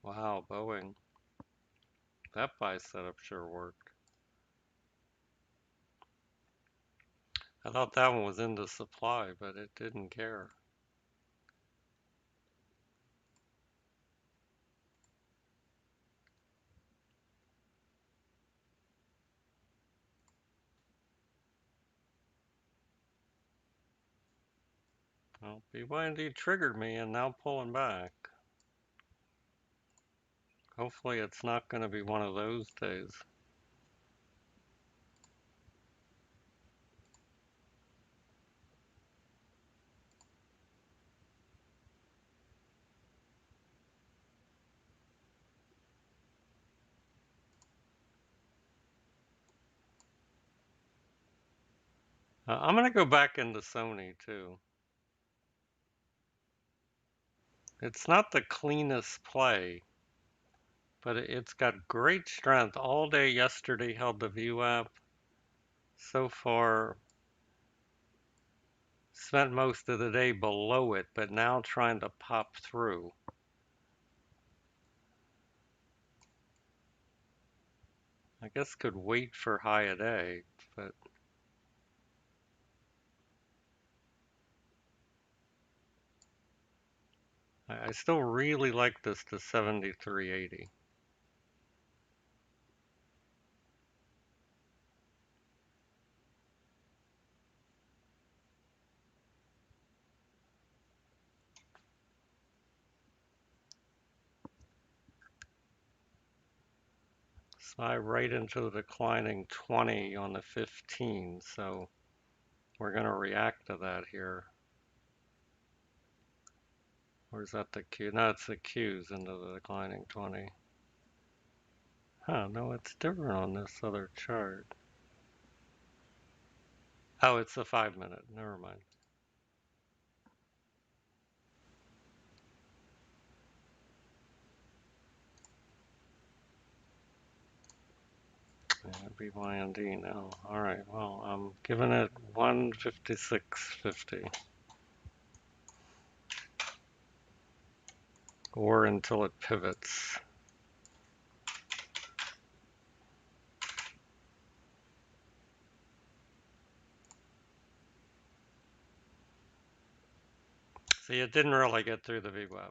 Wow, Boeing. That buy setup sure worked. I thought that one was into supply, but it didn't care. Well, BYD triggered me and now pulling back. Hopefully it's not going to be one of those days. I'm going to go back into Sony too. It's not the cleanest play, but it's got great strength. All day yesterday held the VWAP. So far, spent most of the day below it, but now trying to pop through. I guess could wait for high a day, but I still really like this to 73.80. Slide right into the declining 20 on the 15, so we're going to react to that here. Or is that the Q? No, it's the Q's into the declining 20. Huh, no, it's different on this other chart. Oh, it's a 5 minute. Never mind. Yeah, BYND now. All right. Well, I'm giving it 156.50 or until it pivots. See, it didn't really get through the VWAP.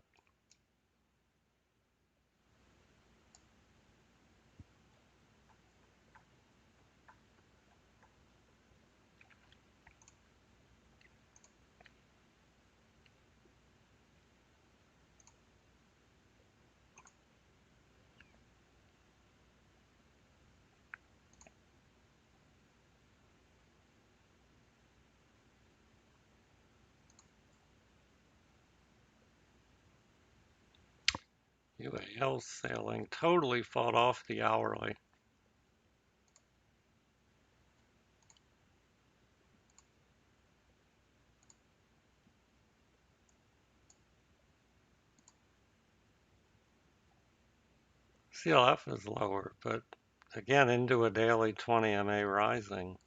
UAL sailing totally fought off the hourly. CLF is lower, but again, into a daily 20 MA rising.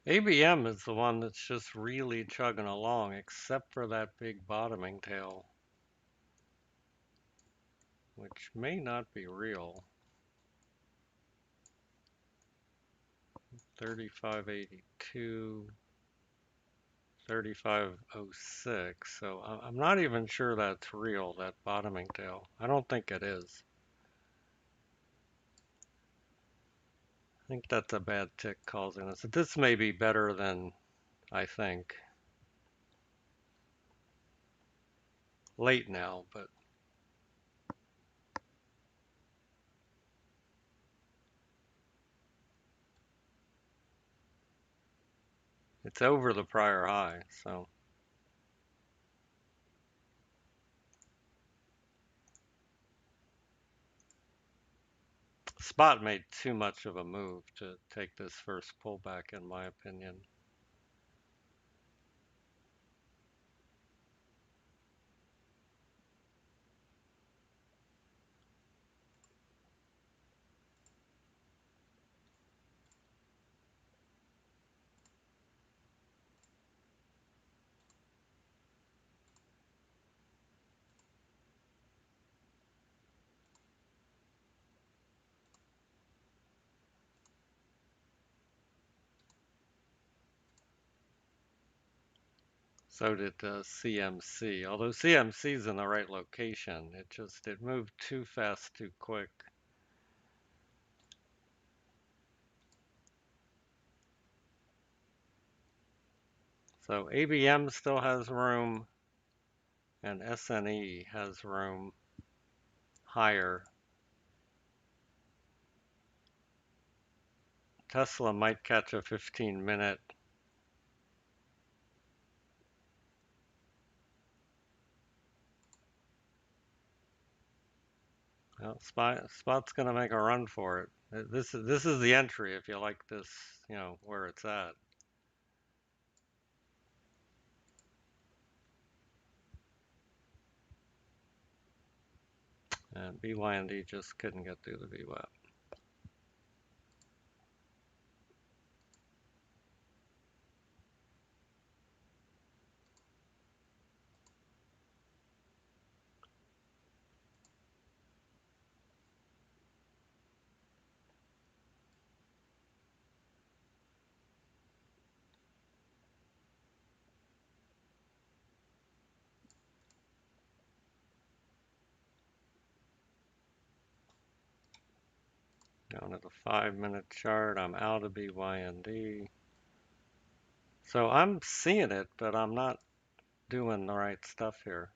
ABM is the one that's just really chugging along, except for that big bottoming tail, which may not be real. 3582, 3506. So I'm not even sure that's real, that bottoming tail. I don't think it is. I think that's a bad tick causing this. This may be better than I think. Late now, but it's over the prior high. So spot made too much of a move to take this first pullback, in my opinion. So did CMC. Although CMC is in the right location, it moved too fast, too quick. So ABM still has room, and SNE has room higher. Tesla might catch a 15-minute. Well, Spot's gonna make a run for it. This is the entry if you like this, where it's at. And BYND just couldn't get through the VWAP. Down to the 5-minute chart, I'm out of BYND. So I'm seeing it, but I'm not doing the right stuff here.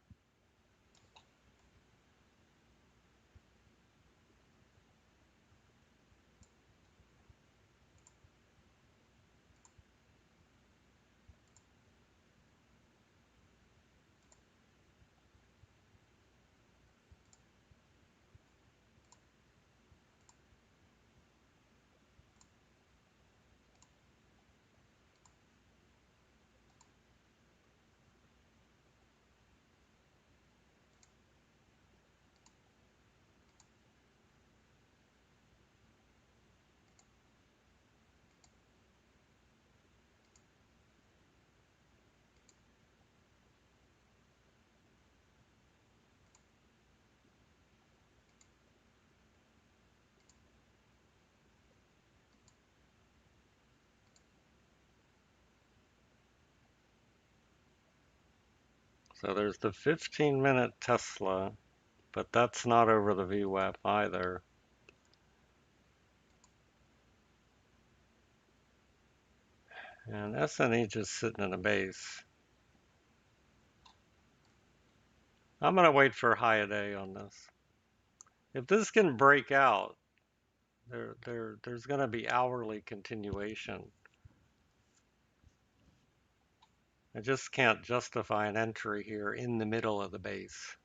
So there's the 15-minute Tesla, but that's not over the VWAP either. And SNE just sitting in a base. I'm gonna wait for high a day on this. If this can break out, there's gonna be hourly continuation. I just can't justify an entry here in the middle of the base.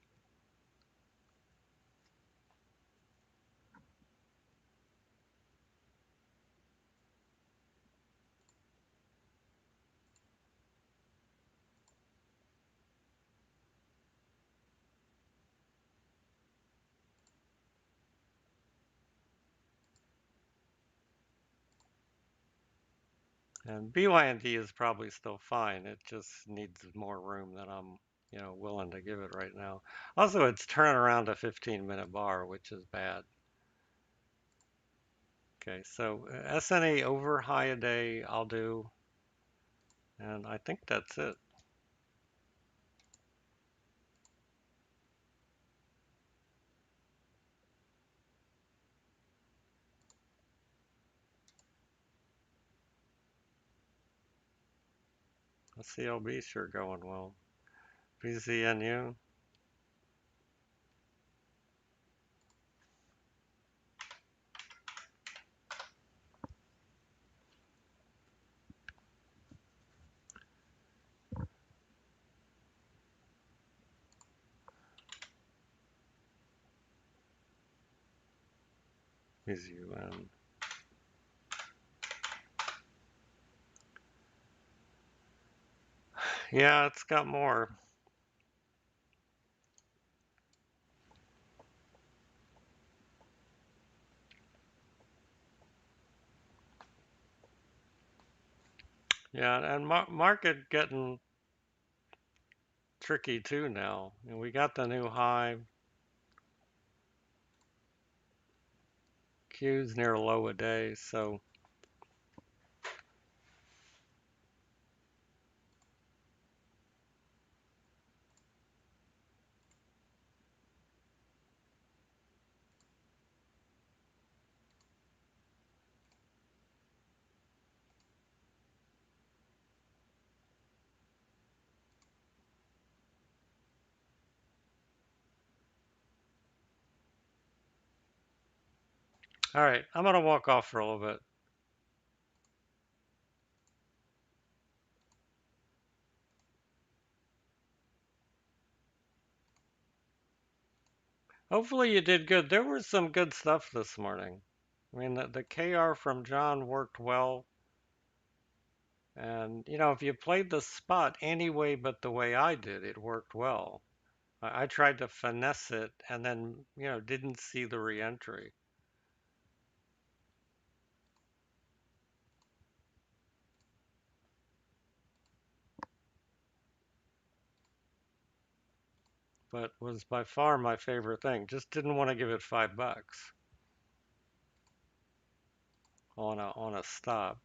And BYND is probably still fine. It just needs more room than I'm, willing to give it right now. Also, it's turning around a 15-minute bar, which is bad. Okay, so SNE over high a day, I'll do. And I think that's it. The CLB sure going well. BZNU, BZUN. Yeah, it's got more. Yeah, and market getting tricky too now. We got the new high. Q's near low a day, so all right, I'm gonna walk off for a little bit. Hopefully you did good. There was some good stuff this morning. I mean, the KR from John worked well. And, if you played the spot any way but the way I did, it worked well. I tried to finesse it and then, didn't see the reentry. But was by far my favorite thing. Just didn't want to give it $5 on a stop.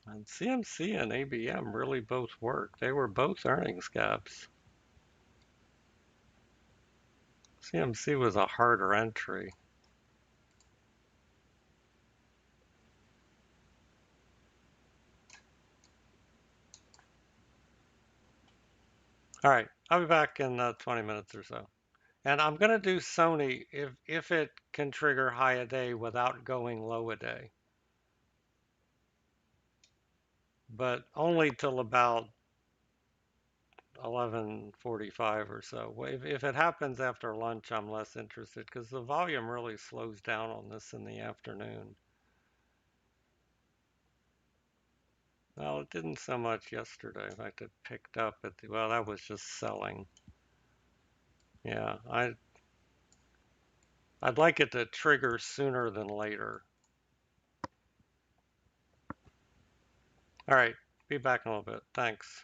And CMC and ABM really both worked. They were both earnings gaps. CMC was a harder entry. All right, I'll be back in 20 minutes or so. And I'm going to do Sony if it can trigger high a day without going low a day, but only till about 11:45 or so. If it happens after lunch, I'm less interested because the volume really slows down on this in the afternoon. Well, it didn't so much yesterday. In fact, it picked up at the, well, that was just selling. Yeah, I'd like it to trigger sooner than later. All right, be back in a little bit. Thanks.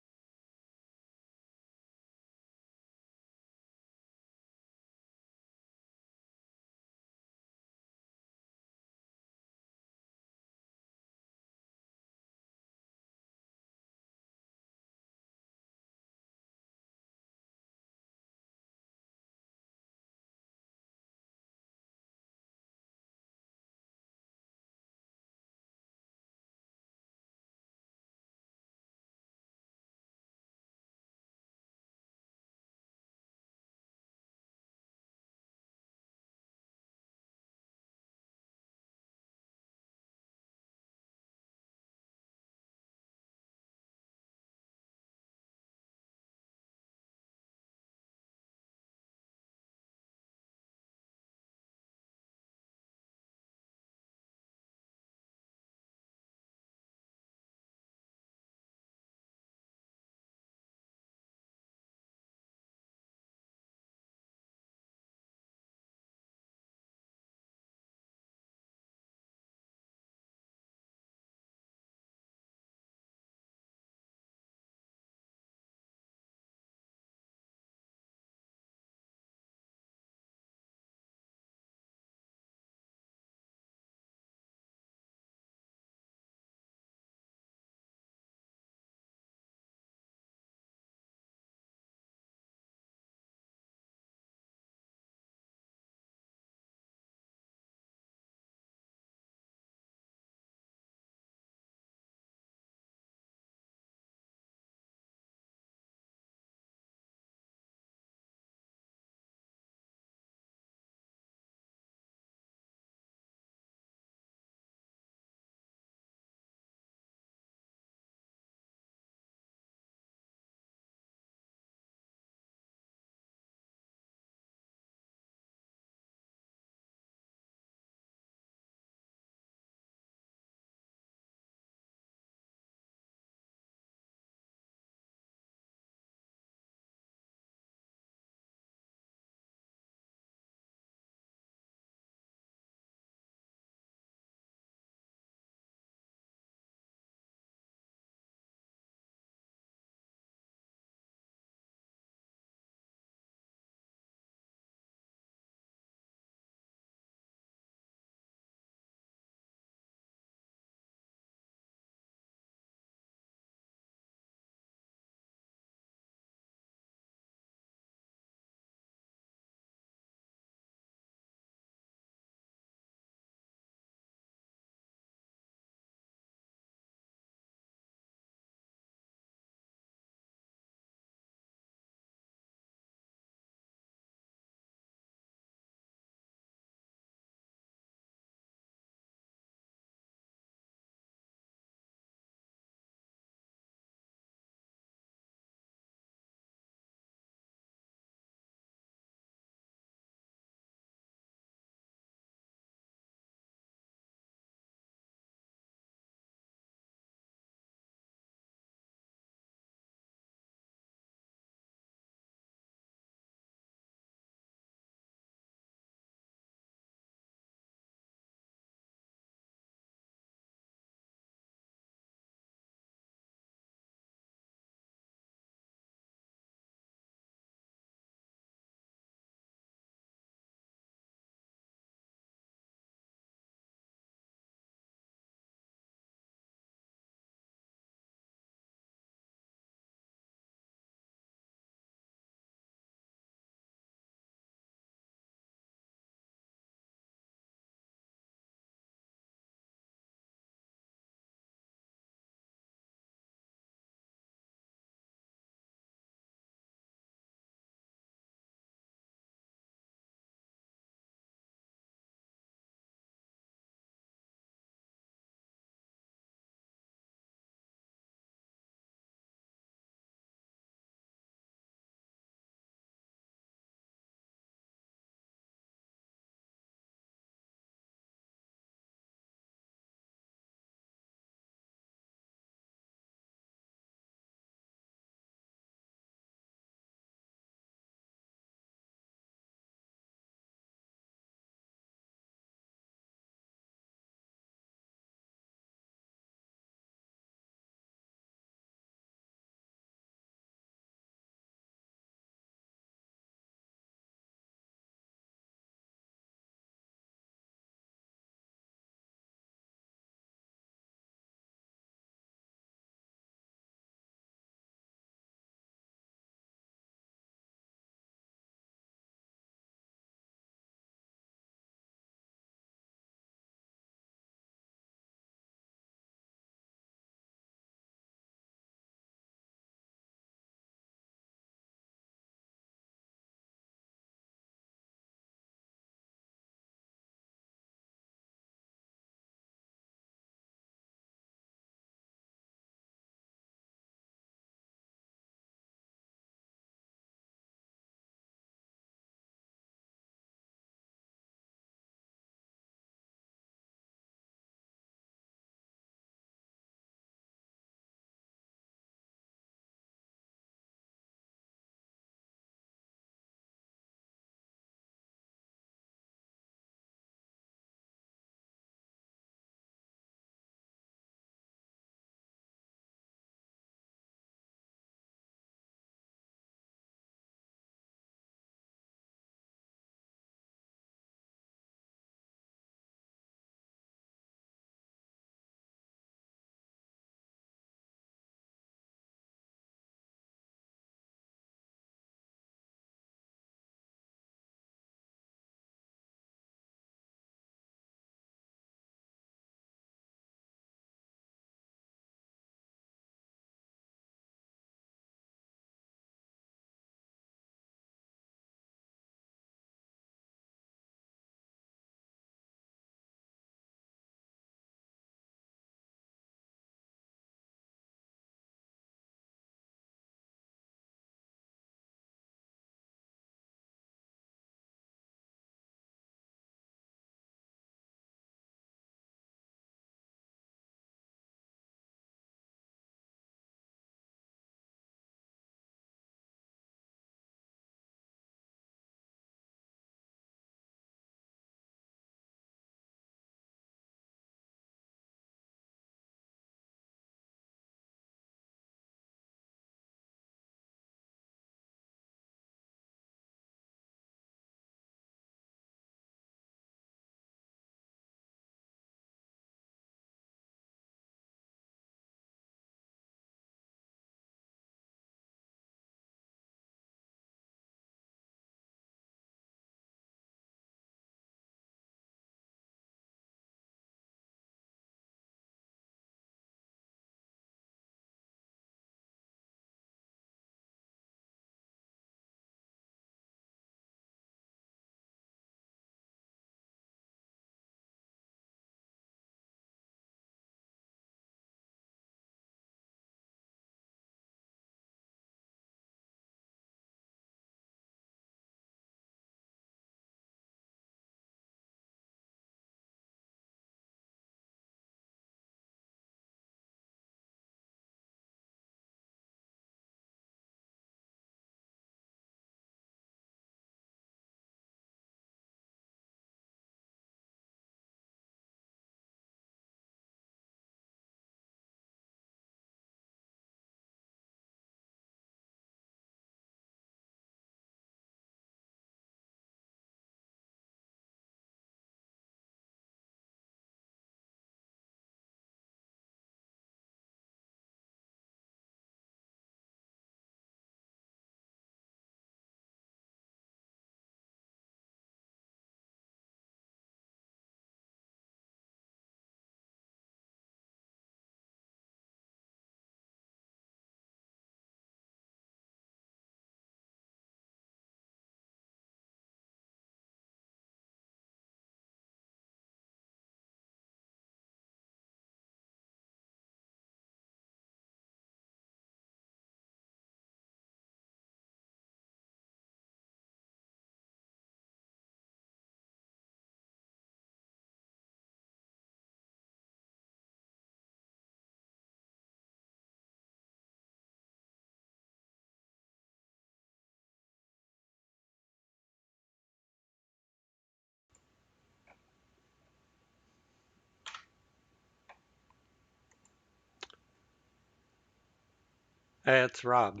Hey, it's Rob.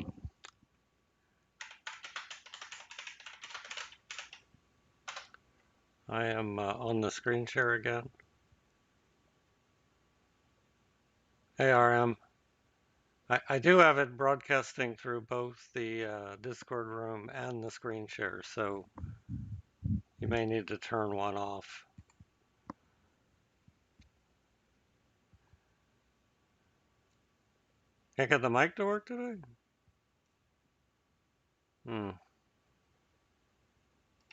I am on the screen share again. Hey, RM. I do have it broadcasting through both the Discord room and the screen share, so you may need to turn one off. Can't get the mic to work today? Hmm,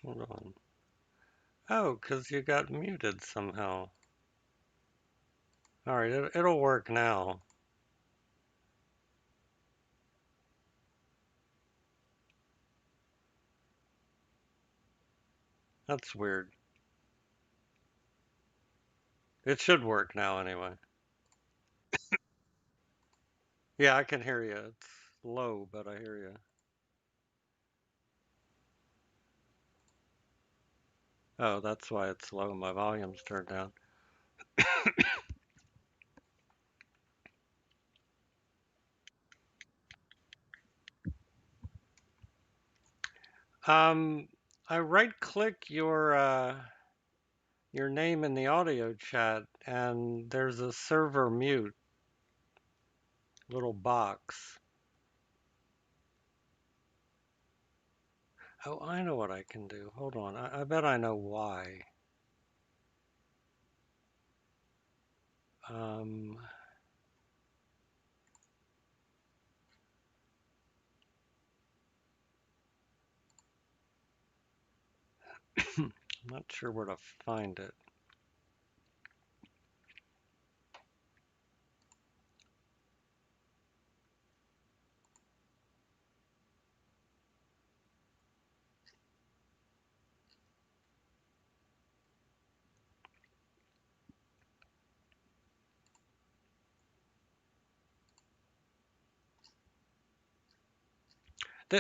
hold on. Oh, 'cause you got muted somehow. All right, it'll work now. That's weird. It should work now anyway. Yeah, I can hear you. It's low, but I hear you. Oh, that's why it's low. My volume's turned down. Um, I right click your name in the audio chat and there's a server mute little box. Oh, I know what I can do. Hold on. I bet I know why. Um, I'm not sure where to find it.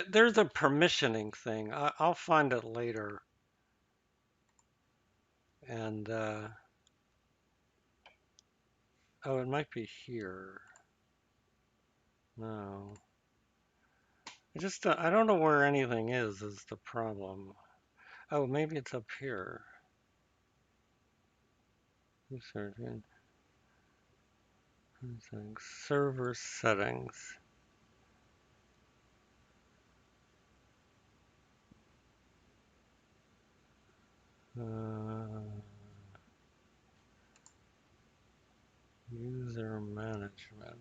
There's a permissioning thing. I'll find it later. And oh, it might be here. No. I don't know where anything is the problem. Oh, maybe it's up here. Searching server settings. Uh, user management.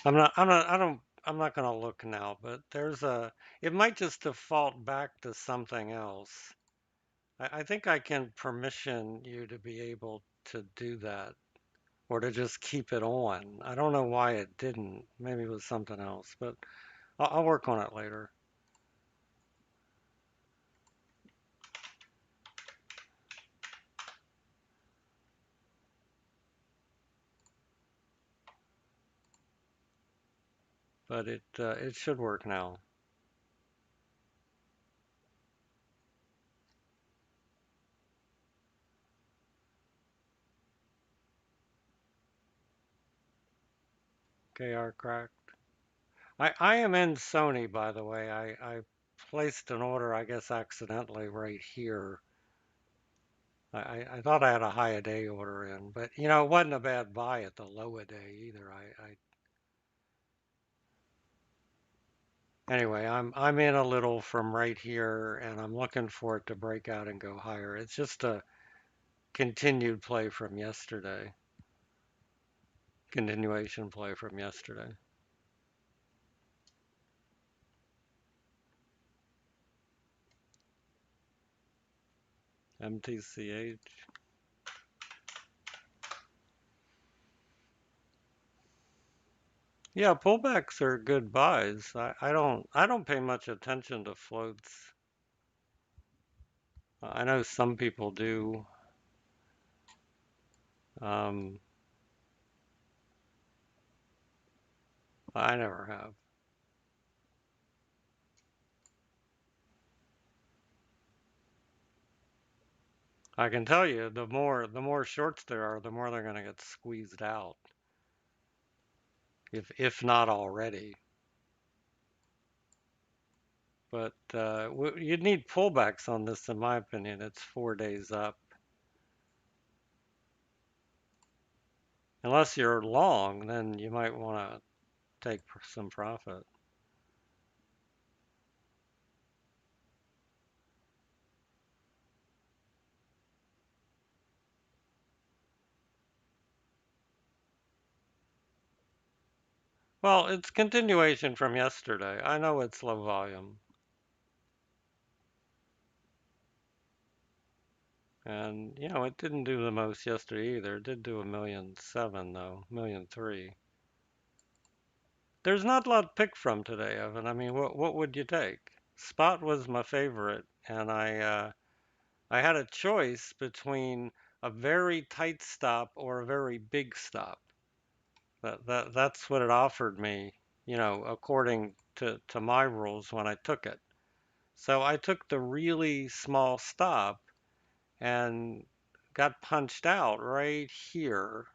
I'm not gonna look now, but it might just default back to something else. I think I can permission you to be able to do that or to just keep it on. I don't know why it didn't. Maybe it was something else, but I'll work on it later. But it should work now. KR crack. I am in Sony, by the way. I placed an order, I guess, accidentally right here. I thought I had a high a day order in, but it wasn't a bad buy at the low a day either. Anyway, I'm in a little from right here, and I'm looking for it to break out and go higher. It's just a continued play from yesterday, continuation play from yesterday. MTCH. Yeah, pullbacks are good buys. I don't pay much attention to floats. I know some people do. Um, I never have. I can tell you, the more shorts there are, the more they're going to get squeezed out, if not already. But you'd need pullbacks on this, in my opinion. It's 4 days up. Unless you're long, then you might want to take some profit. Well, it's continuation from yesterday. I know it's low volume. And, it didn't do the most yesterday either. It did do 1,000,007 though, 1,000,003. There's not a lot to pick from today, Evan. I mean, what would you take? Spot was my favorite, and I had a choice between a very tight stop or a very big stop. That's what it offered me, according to my rules when I took it. So I took the really small stop and got punched out right here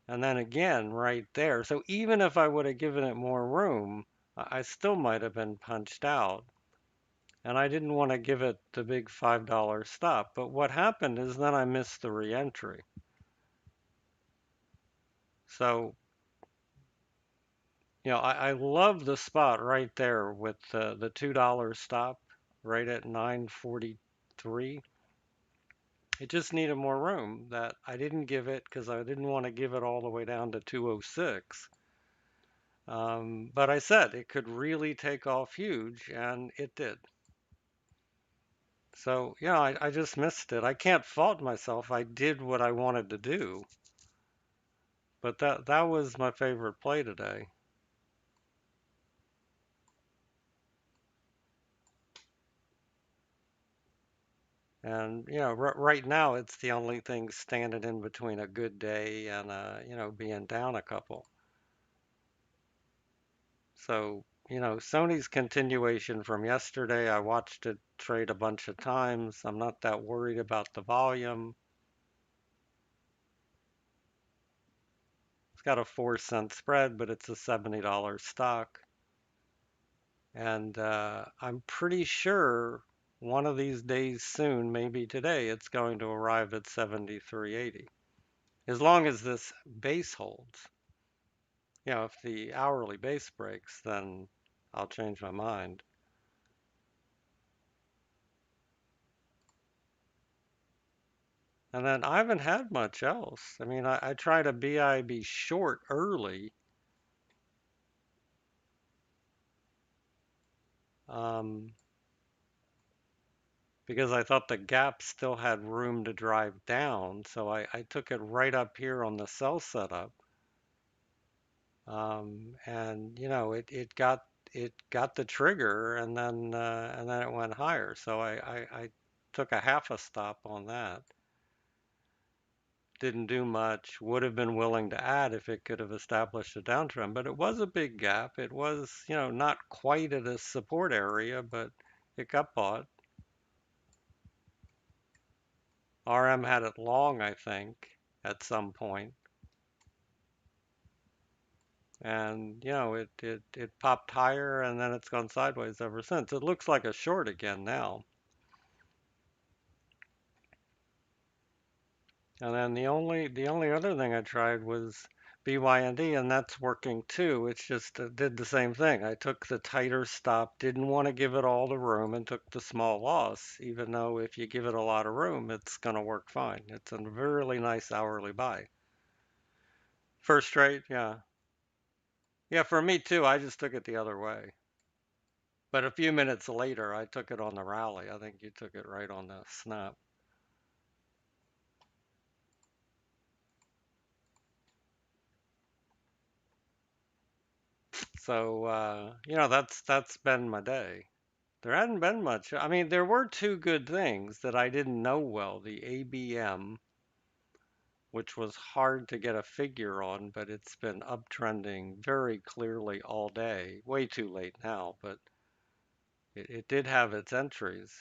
and then again right there. So even if I would have given it more room, I still might have been punched out. And I didn't want to give it the big $5 stop. But what happened is then I missed the reentry. So, I love the spot right there with the $2 stop right at 943. It just needed more room that I didn't give it because I didn't want to give it all the way down to 206. But I said it could really take off huge, and it did. So, yeah, I just missed it. I can't fault myself. I did what I wanted to do. But that was my favorite play today. And, right now it's the only thing standing in between a good day and, being down a couple. So, Sony's continuation from yesterday, I watched it trade a bunch of times. I'm not that worried about the volume. It's got a 4-cent spread, but it's a $70 stock. And I'm pretty sure one of these days soon, maybe today, it's going to arrive at 73.80. As long as this base holds. If the hourly base breaks, then I'll change my mind. And then I haven't had much else. I mean, I tried a BIB short early um, because I thought the gap still had room to drive down. So I took it right up here on the sell setup. And it got the trigger and then it went higher. So I took a half a stop on that. Didn't do much. Would have been willing to add if it could have established a downtrend, but it was a big gap. It was, not quite at a support area, but it got bought. RM had it long, I think, at some point, and it popped higher, and then it's gone sideways ever since. It looks like a short again now. And then the only other thing I tried was BYND, and that's working too. It's just did the same thing. I took the tighter stop, didn't want to give it all the room, and took the small loss, even though if you give it a lot of room, it's going to work fine. It's a really nice hourly buy. First trade, yeah. Yeah, for me too. I just took it the other way. But a few minutes later, I took it on the rally. I think you took it right on the snap. So, that's been my day. There hadn't been much. I mean, there were two good things that I didn't know well. The ABM, which was hard to get a figure on, but it's been uptrending very clearly all day. Way too late now, but it did have its entries.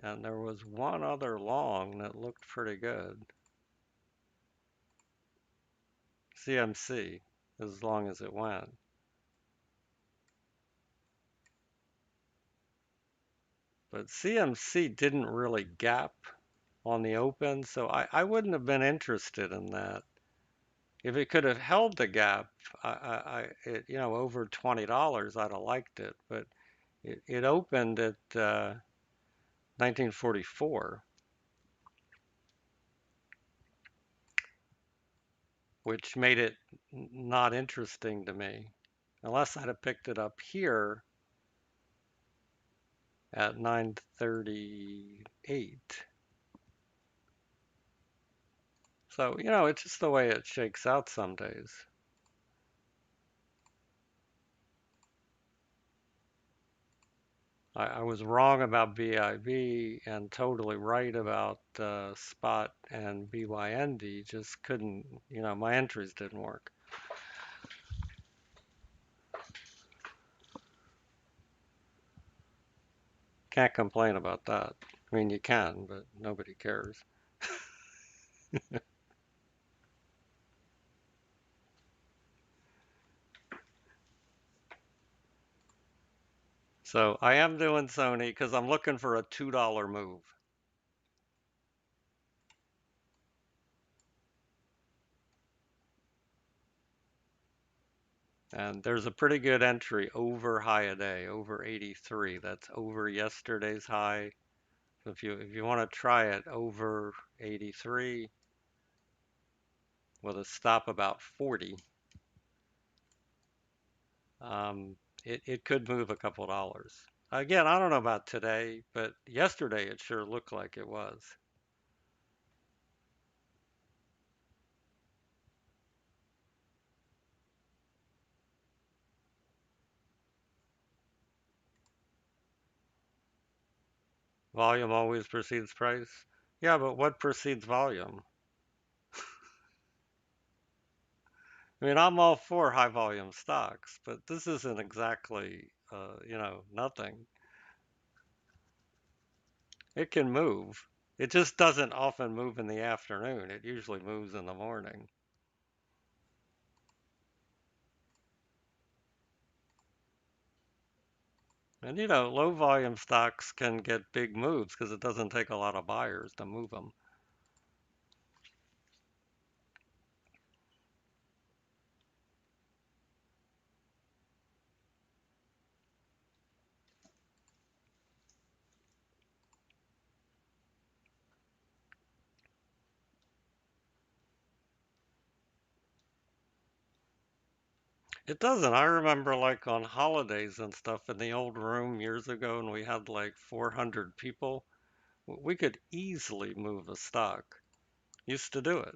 And there was one other long that looked pretty good. CMC, as long as it went. But CMC didn't really gap on the open, so I wouldn't have been interested in that. If it could have held the gap, over $20, I'd have liked it. But it opened at 1944, which made it not interesting to me, unless I'd have picked it up here at 938. So, it's just the way it shakes out some days. I was wrong about BIB and totally right about Spot and BYND. Just couldn't, my entries didn't work. Can't complain about that. I mean, you can, but nobody cares. So I am doing Sony because I'm looking for a $2 move. And there's a pretty good entry over high a day, over 83. That's over yesterday's high. So if you want to try it over 83 with a stop about 40, um, it could move a couple dollars. Again, I don't know about today, but yesterday it sure looked like it was. Volume always precedes price. Yeah, but what precedes volume? I mean, I'm all for high volume stocks, but this isn't exactly, nothing. It can move. It just doesn't often move in the afternoon. It usually moves in the morning. And low volume stocks can get big moves because it doesn't take a lot of buyers to move them. It doesn't. I remember like on holidays and stuff in the old room years ago, and we had like 400 people. We could easily move a stock. Used to do it.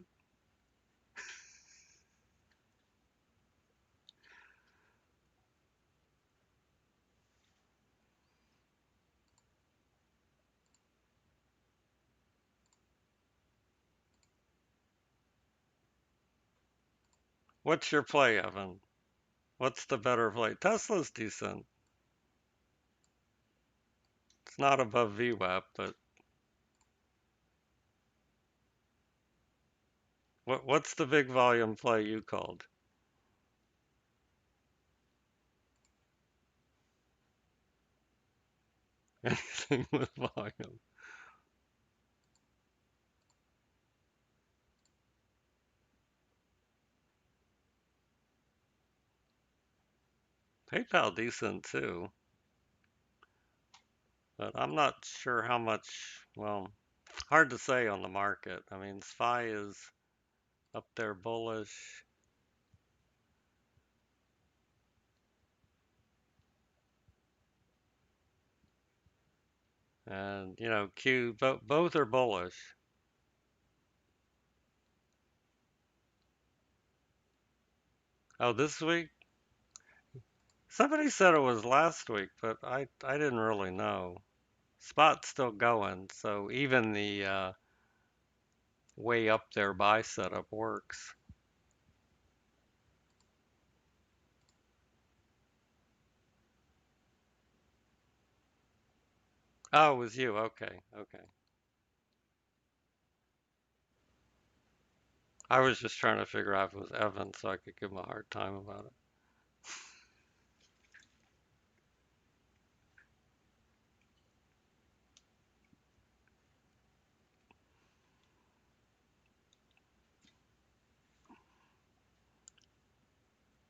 What's your play, Evan? What's the better play? Tesla's decent. It's not above VWAP, but what's the big volume play you called? Anything with volume. PayPal decent too, but I'm not sure how much, well, hard to say on the market. I mean, SPY is up there bullish, and Q, both are bullish. Oh, this week? Somebody said it was last week, but I didn't really know. Spot's still going, so even the way up there buy setup works. Oh, it was you. Okay, okay. I was just trying to figure out if it was Evan so I could give him a hard time about it.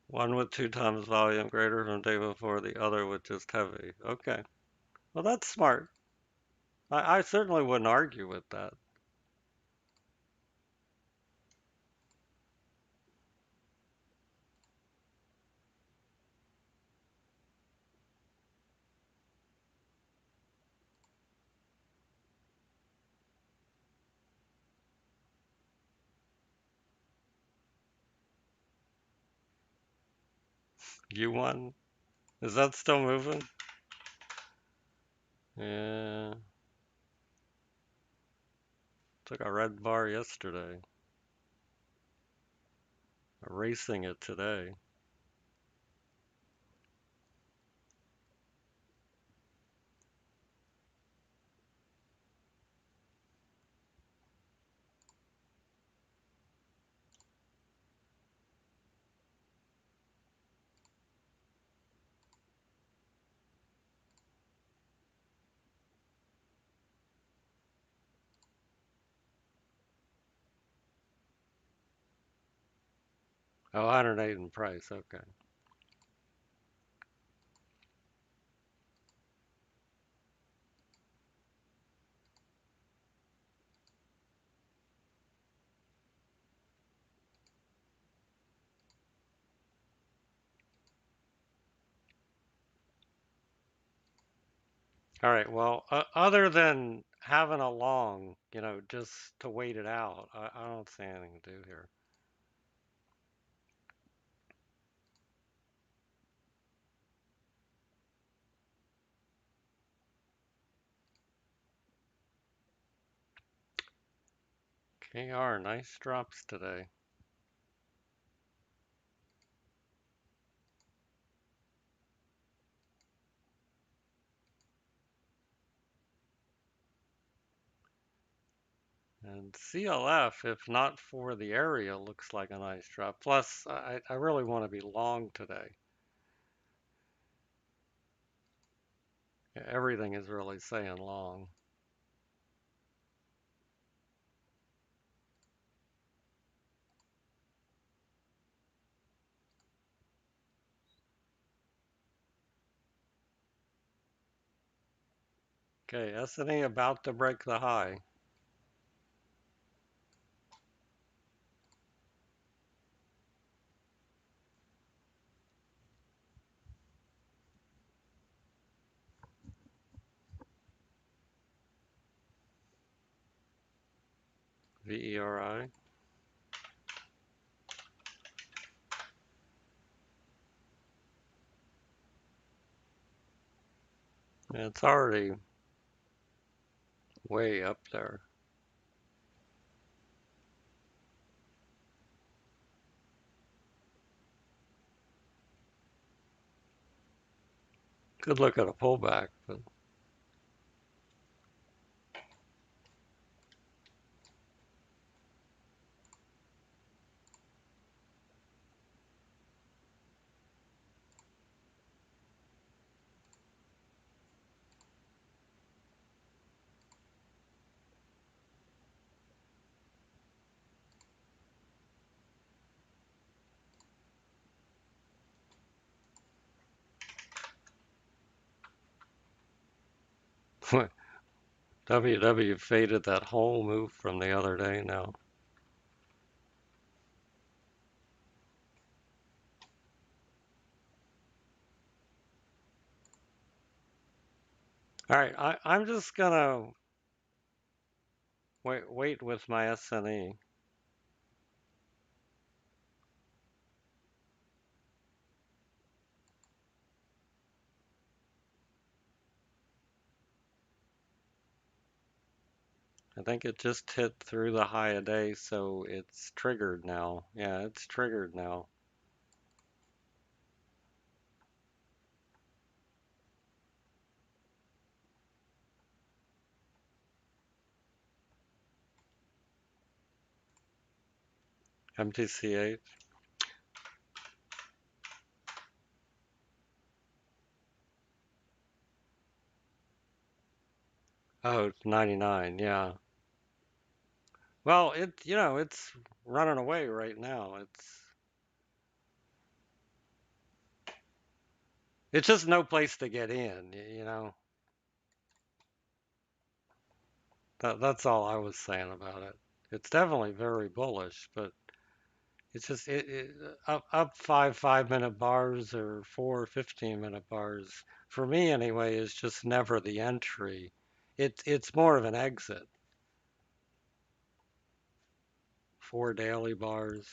One with 2 times volume greater than the day before, the other with just heavy. Okay. Well, that's smart. I certainly wouldn't argue with that. You won. Is that still moving? Yeah. Took a red bar yesterday. Erasing it today. Oh, 108 in price. Okay. All right. Well, other than having a long, just to wait it out, I don't see anything to do here. KR, nice drops today. And CLF, if not for the area, looks like a nice drop. Plus, I really want to be long today. Everything is really saying long. Okay, S&E about to break the high. VERI. It's already way up there. Could look at a pullback, but WW faded that whole move from the other day now. All right, I'm just gonna wait with my S&E. I think it just hit through the high a day, so it's triggered now. Yeah, it's triggered now. MTC8. Oh, it's 99. Yeah. Well, it's running away right now. It's just no place to get in, you know. That's all I was saying about it. It's definitely very bullish, but it's just up 5 minute bars or 4 15-minute bars for me anyway is just never the entry. It's more of an exit. 4 daily bars.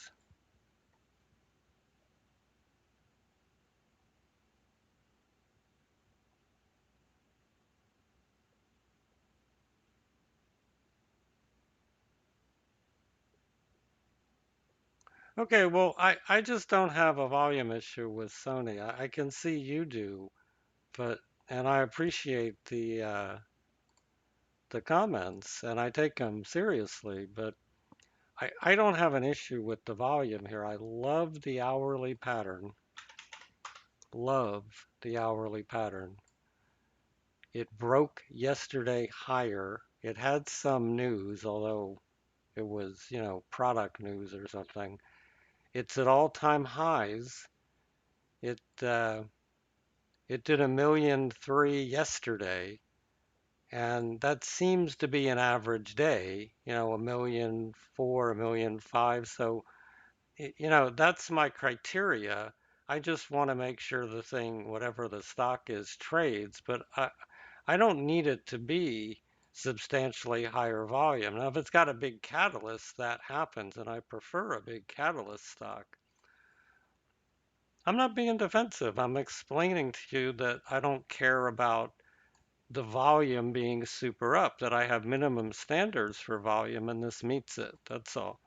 Okay, well, I just don't have a volume issue with Sony. I can see you do, but and I appreciate the comments and I take them seriously, but I don't have an issue with the volume here. I love the hourly pattern. Love the hourly pattern. It broke yesterday higher. It had some news, although it was, product news or something. It's at all-time highs. It uh, it did 1,000,003 yesterday, and that seems to be an average day, 1,000,004, 1,000,005. So that's my criteria. I just want to make sure the thing, whatever the stock is, trades, but I don't need it to be substantially higher volume. Now, if it's got a big catalyst, that happens, and I prefer a big catalyst stock. I'm not being defensive. I'm explaining to you that I don't care about the volume being super up, that I have minimum standards for volume, and this meets it. That's all.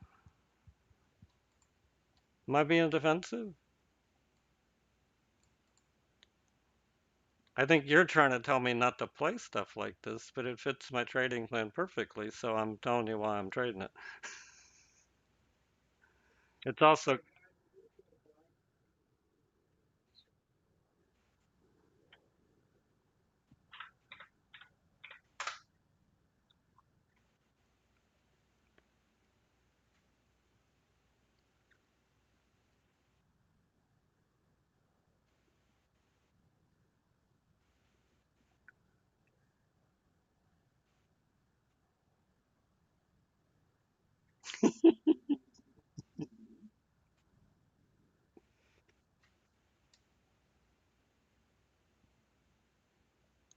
Am I being defensive? I think you're trying to tell me not to play stuff like this, but it fits my trading plan perfectly, so I'm telling you why I'm trading it. It's also,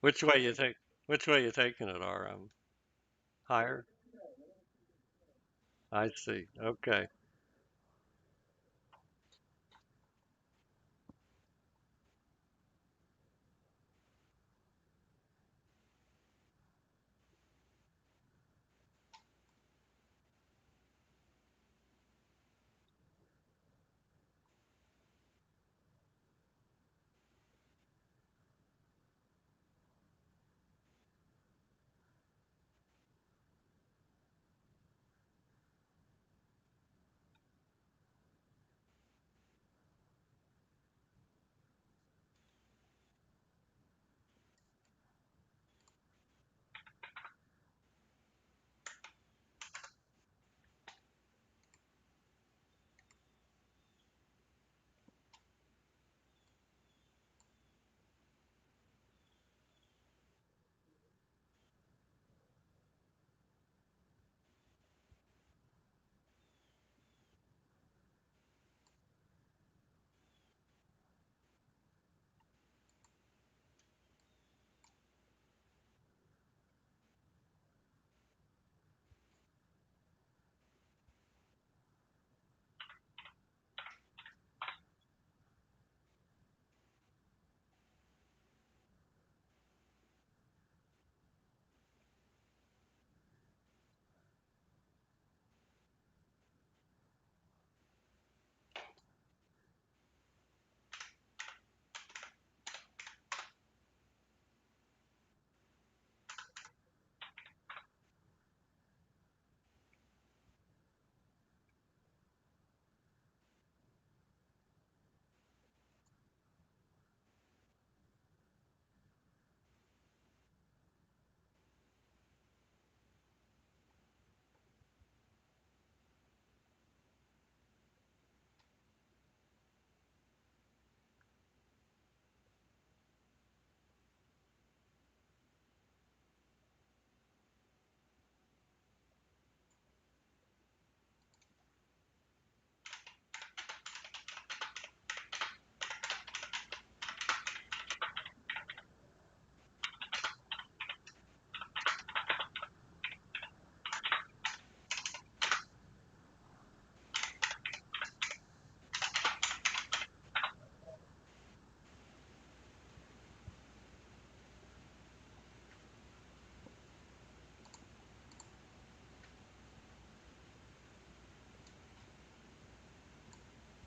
which way you take, which way you taking it, RM? Higher? I see. Okay.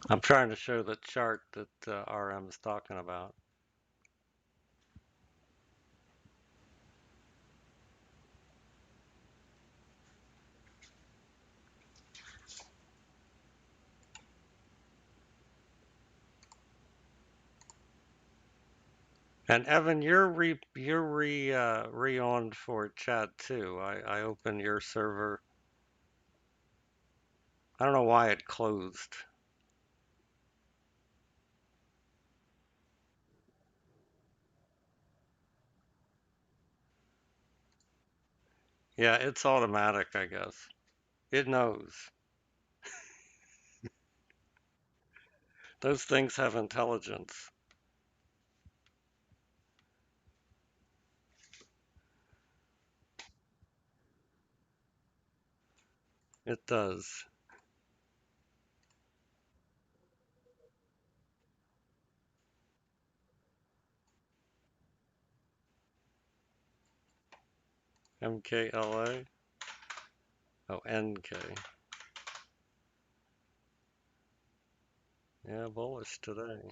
I'm trying to show the chart that RM is talking about. And Evan, you're re on for chat too. I opened your server. I don't know why it closed. Yeah, it's automatic, I guess. It knows. Those things have intelligence. It does. MKLA? Oh, NK. Yeah, bullish today.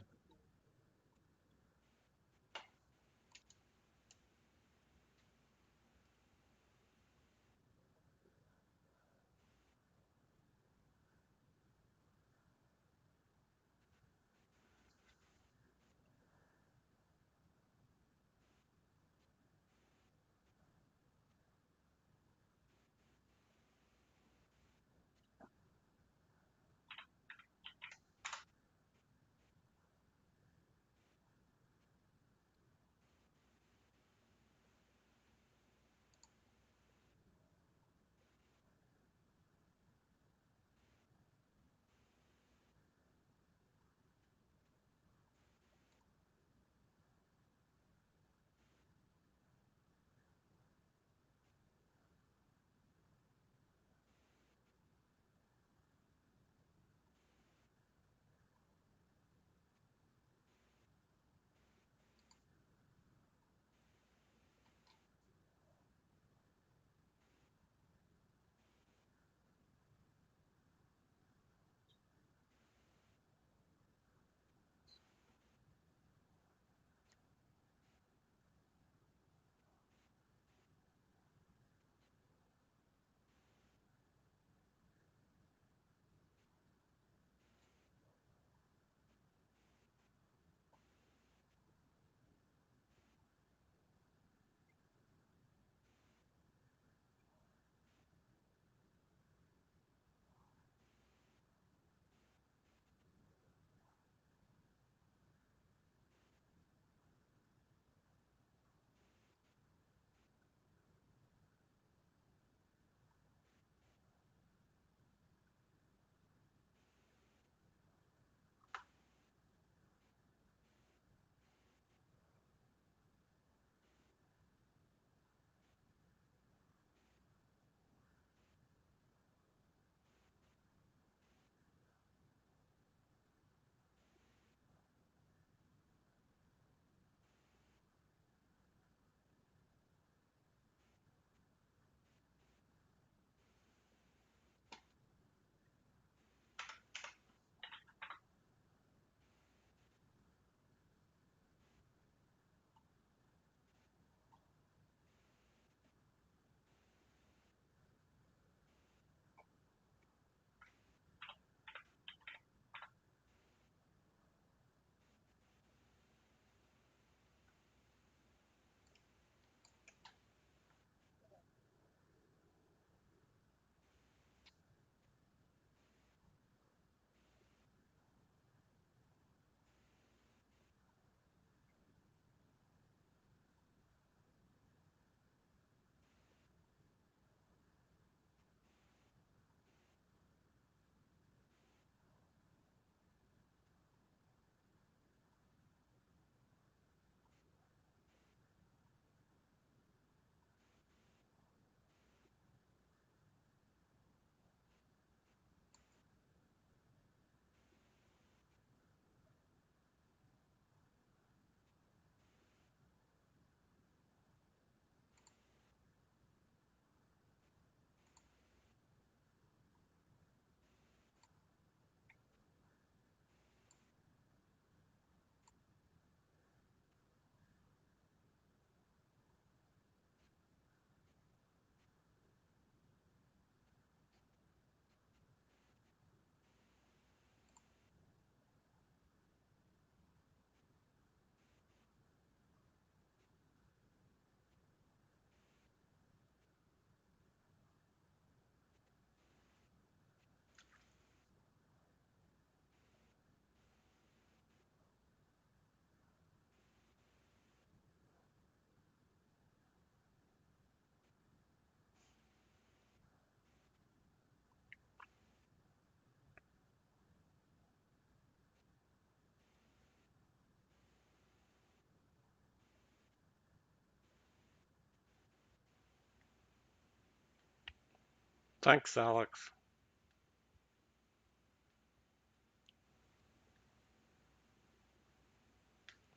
Thanks, Alex.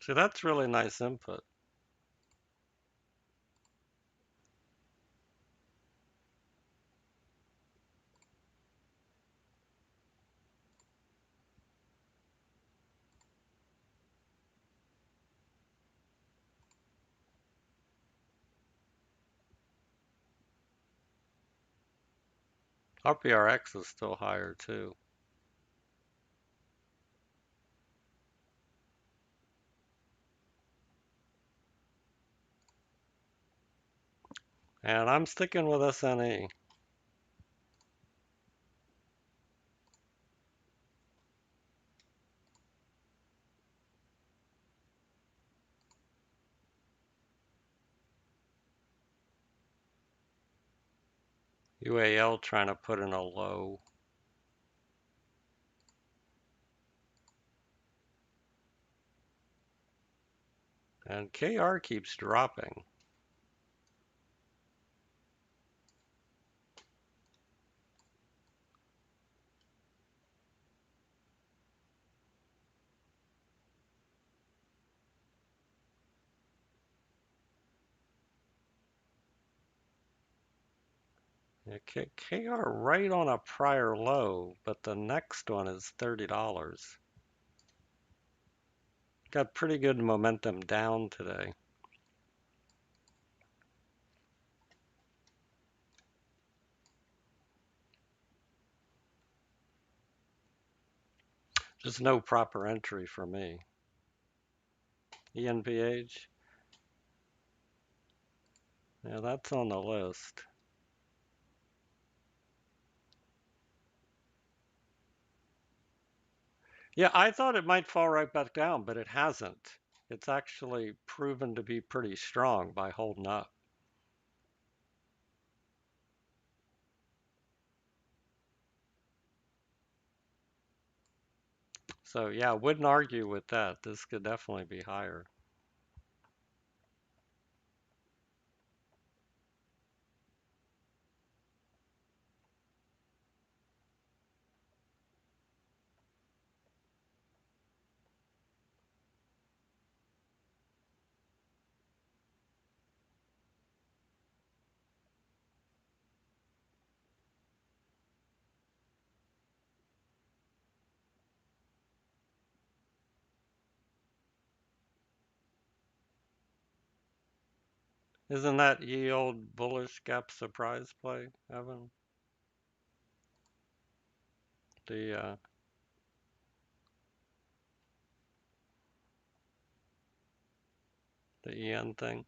See, that's really nice input. RPRX is still higher too. And I'm sticking with SNE. UAL trying to put in a low. And KR keeps dropping. Yeah, KR right on a prior low, but the next one is $30. Got pretty good momentum down today. Just no proper entry for me. ENPH, yeah, that's on the list. Yeah, I thought it might fall right back down, but it hasn't. It's actually proven to be pretty strong by holding up. So yeah, wouldn't argue with that. This could definitely be higher. Isn't that ye old bullish gap surprise play, Evan? The the EN thing.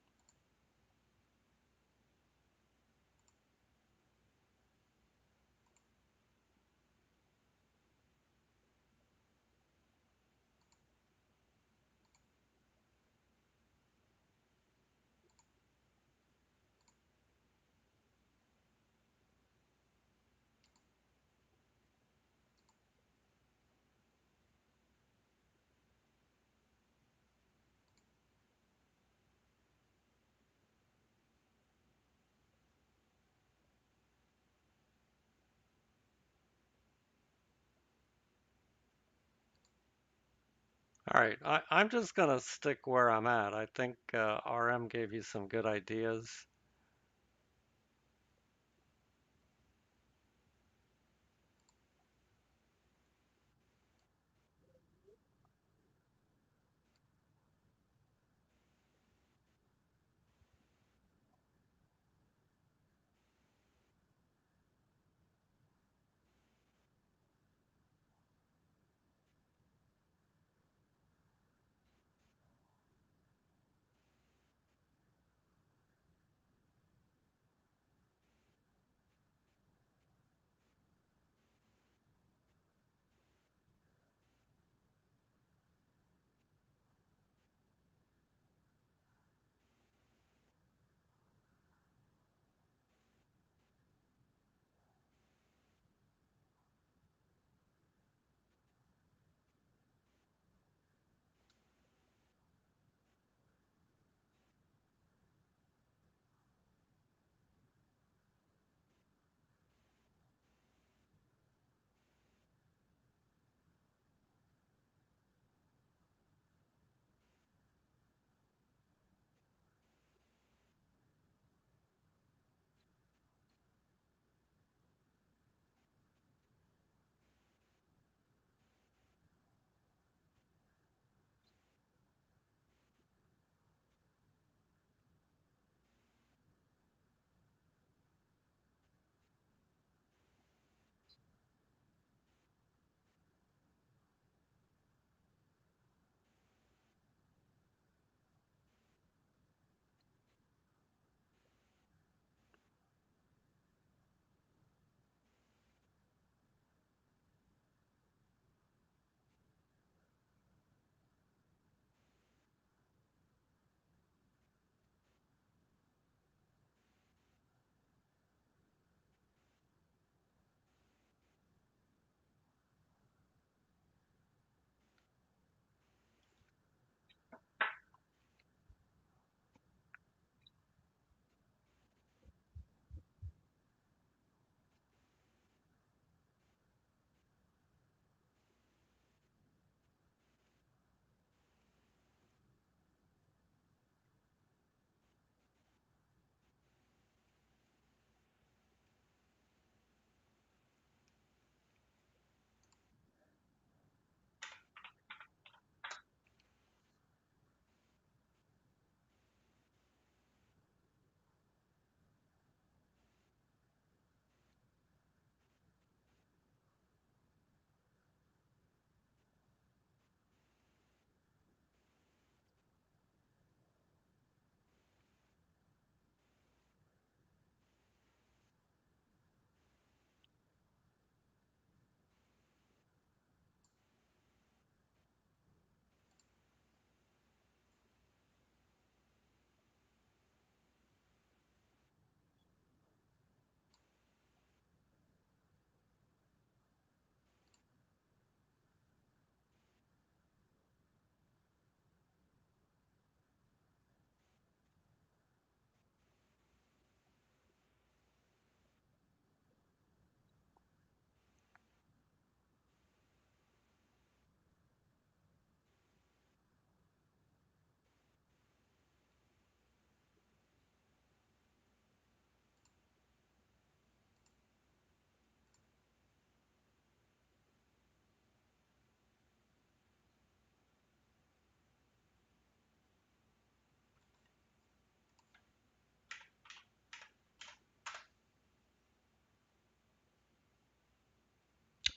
All right, I'm just gonna stick where I'm at. I think RM gave you some good ideas.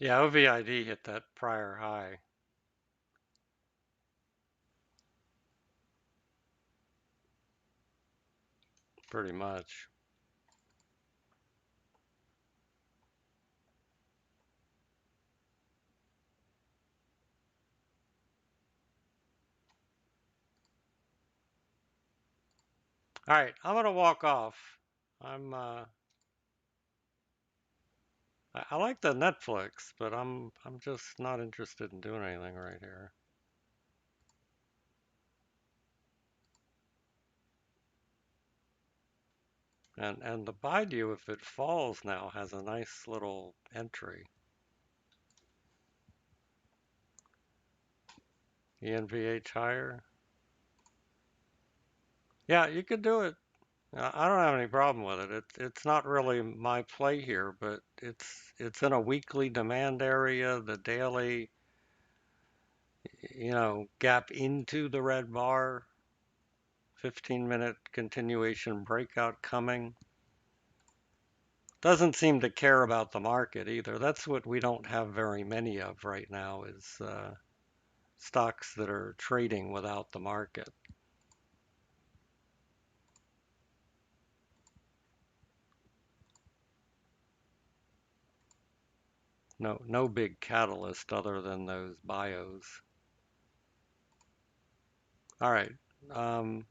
Yeah, OVID hit that prior high pretty much. All right, I'm gonna walk off. I'm I like the Netflix, but I'm just not interested in doing anything right here. And the Baidu, if it falls now, has a nice little entry. ENVH higher. Yeah, you could do it. I don't have any problem with it. It's not really my play here, but it's in a weekly demand area. The daily, gap into the red bar, 15-minute continuation breakout coming. Doesn't seem to care about the market either. That's what we don't have very many of right now is stocks that are trading without the market. No big catalyst other than those bios. All right. Um,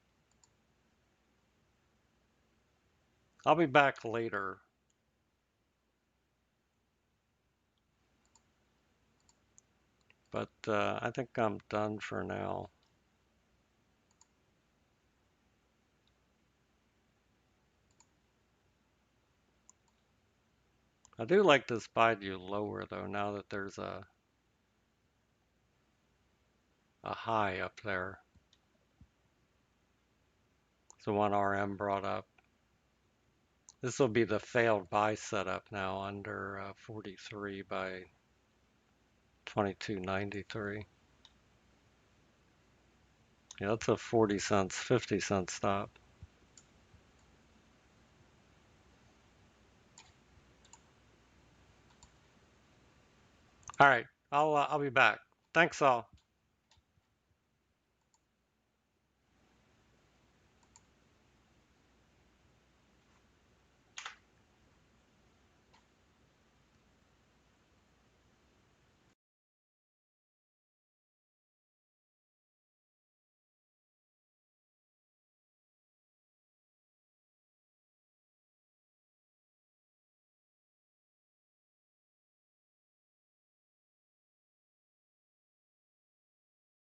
I'll be back later, but I think I'm done for now. I do like this Baidu lower though, now that there's a high up there. It's the one RM brought up. This will be the failed buy setup now under 43 by 22.93. Yeah, that's a 40 cents, 50-cent stop. All right, I'll be back. Thanks all.